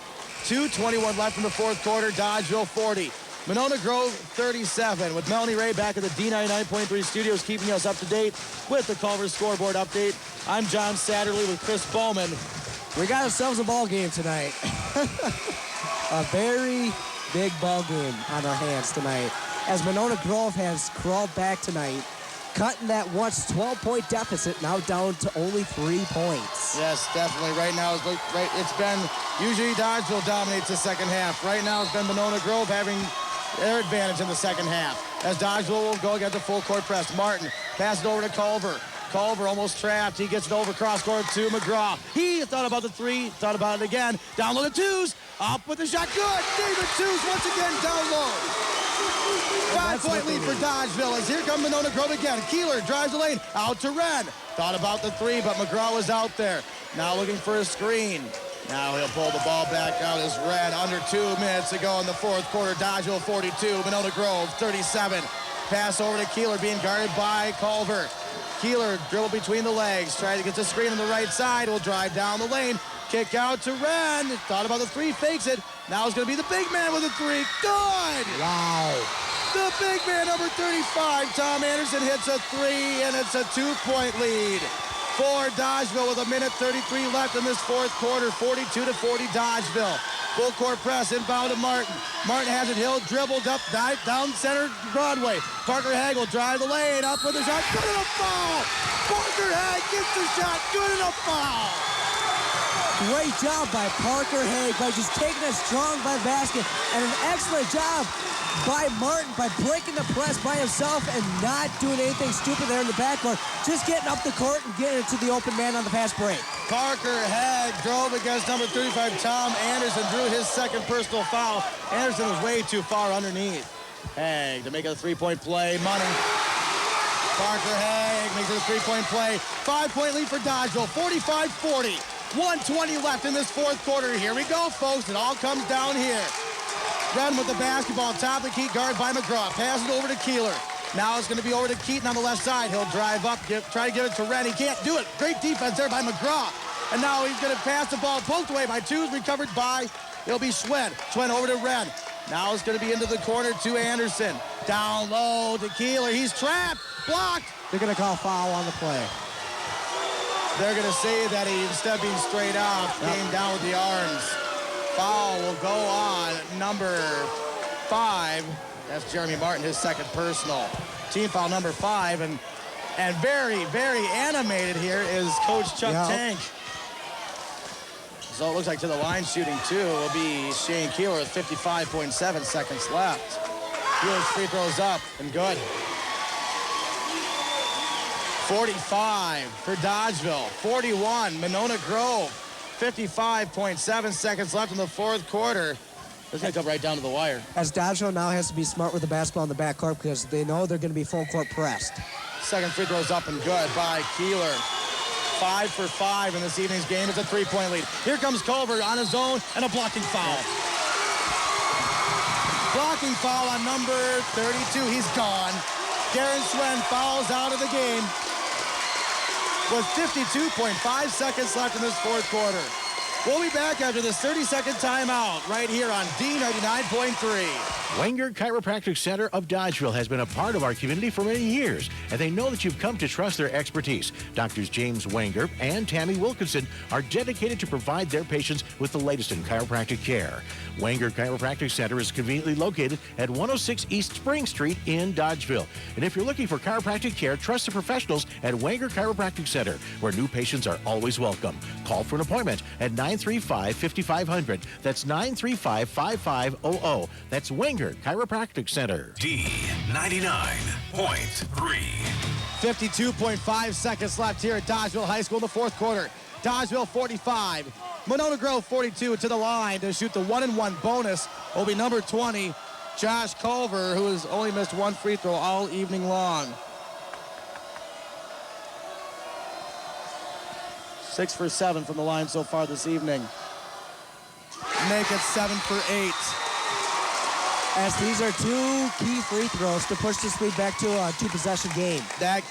2:21 left in the fourth quarter. Dodgeville 40. Monona Grove 37. With Melanie Ray back at the D99.3 studios keeping us up to date with the Culver scoreboard update. I'm John Satterley with Chris Bowman. We got ourselves a ball game tonight. A very big ball game on our hands tonight, as Monona Grove has crawled back tonight, cutting that once 12-point deficit now down to only 3 points. Yes, definitely. Right now, it's been usually Dodgeville dominates the second half. Right now, it's been Monona Grove having their advantage in the second half, as Dodgeville will go against the full court press. Martin passes it over to Culver. Culver almost trapped. He gets it over cross court to McGraw. He thought about the three, thought about it again. Down low to twos. Up with the shot. Good. David Twos once again down low. 5-point lead for Dodgeville as here comes Monona Grove again. Keeler drives the lane out to Wren. Thought about the three, but McGraw was out there. Now looking for a screen. Now he'll pull the ball back out as Wren. Under 2 minutes to go in the fourth quarter. Dodgeville 42, Monona Grove 37. Pass over to Keeler, being guarded by Culver. Keeler dribble between the legs, trying to get the screen on the right side. Will drive down the lane. Kick out to Wren. Thought about the three, fakes it. Now it's going to be the big man with a three. Good! Wow. The big man, number 35, Tom Anderson, hits a three, and it's a 2-point lead for Dodgeville with 1:33 left in this fourth quarter. 42-40 Dodgeville. Full court press, inbound to Martin. Martin has it, Hill dribbled up, down center Broadway. Parker Haig will drive the lane, up with a shot, good enough foul! Parker Haig gets the shot, good enough foul! Great job by Parker Haig by just taking a strong by basket, and an excellent job by Martin by breaking the press by himself and not doing anything stupid there in the backcourt. Just getting up the court and getting it to the open man on the fast break. Parker Haig drove against number 35, Tom Anderson, drew his second personal foul. Anderson was way too far underneath. Haig to make it a three-point play. Money. Parker Haig makes it a three-point play. 5-point lead for Dodgeville, 45-40. 1:20 left in this fourth quarter. Here we go, folks. It all comes down here. Wren with the basketball, top of the key, guard by McGraw. Pass it over to Keeler. Now it's going to be over to Keaton on the left side. He'll drive up, try to give it to Wren. He can't do it. Great defense there by McGraw. And now he's going to pass the ball, poked away by Twos, recovered by, it'll be Schwen. Schwen over to Wren. Now it's going to be into the corner to Anderson. Down low to Keeler. He's trapped, blocked. They're going to call foul on the play. They're going to say that he, instead of being straight off, came down with the arms. Foul will go on number 5. That's Jeremy Martin, his second personal. Team foul number 5. And very, very animated here is Coach Chuck Tank. So it looks like to the line shooting, too, will be Shane Keeler with 55.7 seconds left. Keeler's free throws up and good. 45 for Dodgeville. 41, Monona Grove. 55.7 seconds left in the fourth quarter. This is going to come right down to the wire. As Dodgeville now has to be smart with the basketball in the backcourt because they know they're going to be full court pressed. Second free throw's up and good by Keeler. 5 for 5 in this evening's game. It's a 3-point lead. Here comes Culver on his own and a blocking foul. Blocking foul on number 32. He's gone. Darren Schwen fouls out of the game with 52.5 seconds left in this fourth quarter. We'll be back after this 30-second timeout right here on D99.3. Wenger Chiropractic Center of Dodgeville has been a part of our community for many years, and they know that you've come to trust their expertise. Doctors James Wenger and Tammy Wilkinson are dedicated to provide their patients with the latest in chiropractic care. Wenger Chiropractic Center is conveniently located at 106 East Spring Street in Dodgeville. And if you're looking for chiropractic care, trust the professionals at Wenger Chiropractic Center, where new patients are always welcome. Call for an appointment at 935-5500. That's 935-5500. That's Wenger Chiropractic Center. D99.3. 52.5 seconds left here at Dodgeville High School in the fourth quarter. Dodgeville 45, Monona Grove 42 to the line to shoot the 1-and-1 bonus will be number 20, Josh Culver, who has only missed one free throw all evening long. 6 for 7 from the line so far this evening. Make it 7 for 8. As these are two key free throws to push this lead back to a two-possession game. That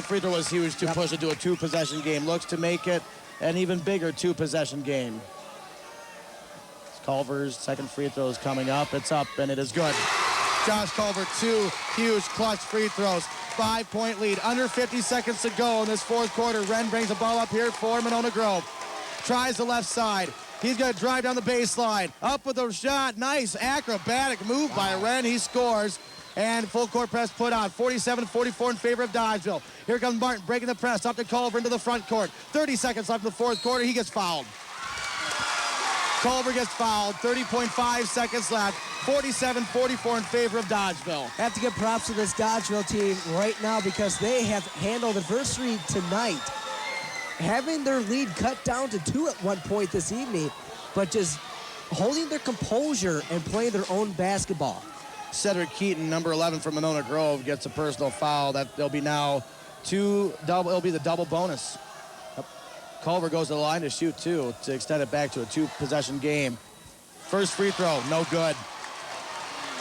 free throw was huge to push it to a two-possession game. Looks to make it an even bigger two-possession game. Culver's second free throw is coming up. It's up, and it is good. Josh Culver, 2 huge clutch free throws. 5-point lead. Under 50 seconds to go in this fourth quarter. Wren brings the ball up here for Monona Grove. Tries the left side. He's going to drive down the baseline. Up with a shot. Nice acrobatic move by Wren. He scores. And full court press put on. 47-44 in favor of Dodgeville. Here comes Martin breaking the press up to Culver into the front court. 30 seconds left in the fourth quarter. He gets fouled. Culver gets fouled. 30.5 seconds left. 47-44 in favor of Dodgeville. I have to give props to this Dodgeville team right now because they have handled adversity tonight. Having their lead cut down to 2 at one point this evening, but just holding their composure and playing their own basketball. Cedric Keaton, number 11 from Monona Grove, gets a personal foul. There'll be now it'll be the double bonus. Culver goes to the line to shoot 2 to extend it back to a 2-possession game. First free throw, no good.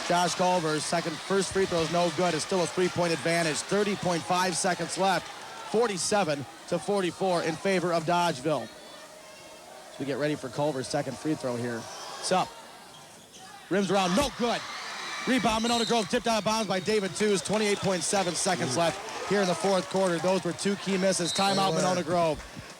Josh Culver's first free throw is no good. It's still a 3-point advantage. 30.5 seconds left. 47-44 in favor of Dodgeville. So we get ready for Culver's second free throw here. It's up. Rims around, no good. Rebound, Monona Grove tipped out of bounds by David Tews. 28.7 seconds left here in the fourth quarter. Those were 2 key misses. Timeout, Monona Grove.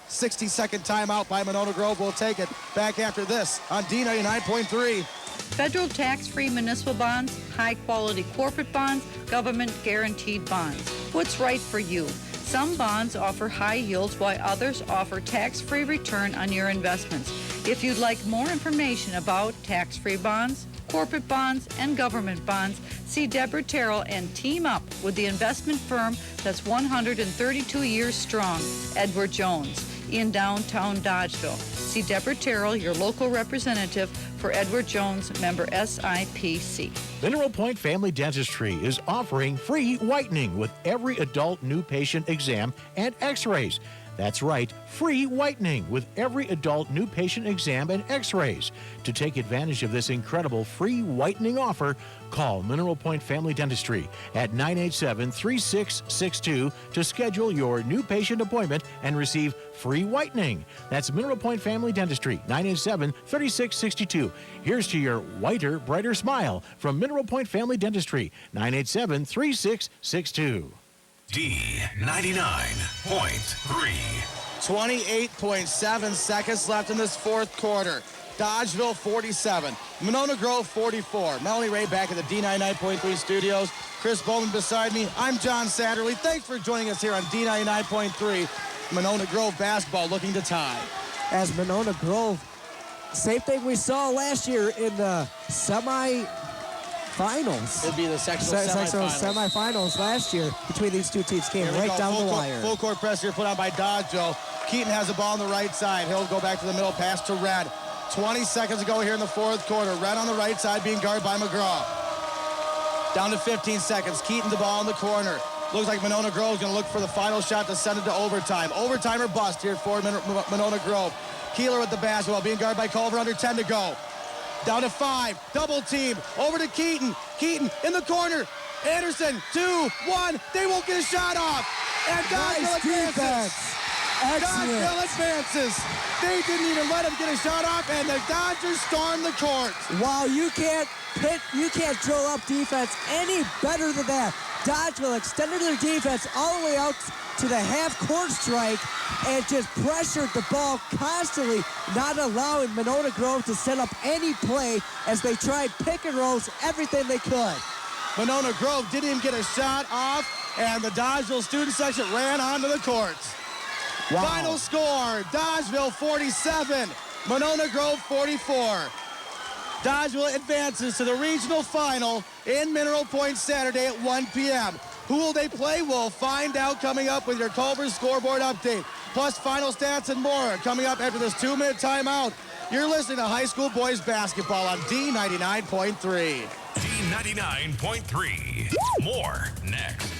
60-second timeout by Monona Grove. We'll take it back after this on D99.3. Federal tax-free municipal bonds, high-quality corporate bonds, government-guaranteed bonds. What's right for you? Some bonds offer high yields while others offer tax-free return on your investments. If you'd like more information about tax-free bonds, corporate bonds, and government bonds, see Deborah Terrell and team up with the investment firm that's 132 years strong, Edward Jones, in downtown Dodgeville. See Deborah Terrell, your local representative for Edward Jones, member SIPC. Mineral Point Family Dentistry is offering free whitening with every adult new patient exam and x-rays. That's right, free whitening with every adult new patient exam and x-rays. To take advantage of this incredible free whitening offer, call Mineral Point Family Dentistry at 987-3662 to schedule your new patient appointment and receive free whitening. That's Mineral Point Family Dentistry, 987-3662. Here's to your whiter, brighter smile from Mineral Point Family Dentistry, 987-3662. D99.3. 28.7 seconds left in this fourth quarter. Dodgeville 47, Monona Grove 44. Melanie Ray back at the D99.3 studios. Chris Bowman beside me. I'm John Satterley. Thanks for joining us here on D99.3. Monona Grove basketball looking to tie. As Monona Grove, same thing we saw last year in the semifinals. It'd be the sectional semifinals last year between these two teams came right down the wire. Full court press here put on by Dodgeville. Keaton has the ball on the right side. He'll go back to the middle, pass to Red. 20 seconds to go here in the fourth quarter. Red on the right side being guarded by McGraw. Down to 15 seconds. Keaton the ball in the corner. Looks like Monona Grove is going to look for the final shot to send it to overtime. Overtime or bust here for Monona Grove. Keeler with the basketball being guarded by Culver, under 10 to go. Down to 5, double team, over to Keaton. Keaton in the corner. Anderson, 2, 1, they won't get a shot off. And Dodgeville advances. Dodgeville advances. They didn't even let him get a shot off, and the Dodgers storm the court. Wow, you can't drill up defense any better than that. Dodgeville extended their defense all the way out to the half-court strike and just pressured the ball constantly, not allowing Monona Grove to set up any play as they tried pick and rolls, everything they could. Monona Grove didn't even get a shot off, and the Dodgeville student section ran onto the courts. Wow. Final score, Dodgeville 47, Monona Grove 44. Dodgeville advances to the regional final in Mineral Point Saturday at 1 p.m. Who will they play? We'll find out coming up with your Culver scoreboard update. Plus final stats and more coming up after this 2-minute timeout. You're listening to high school boys basketball on D99.3. D99.3. More next.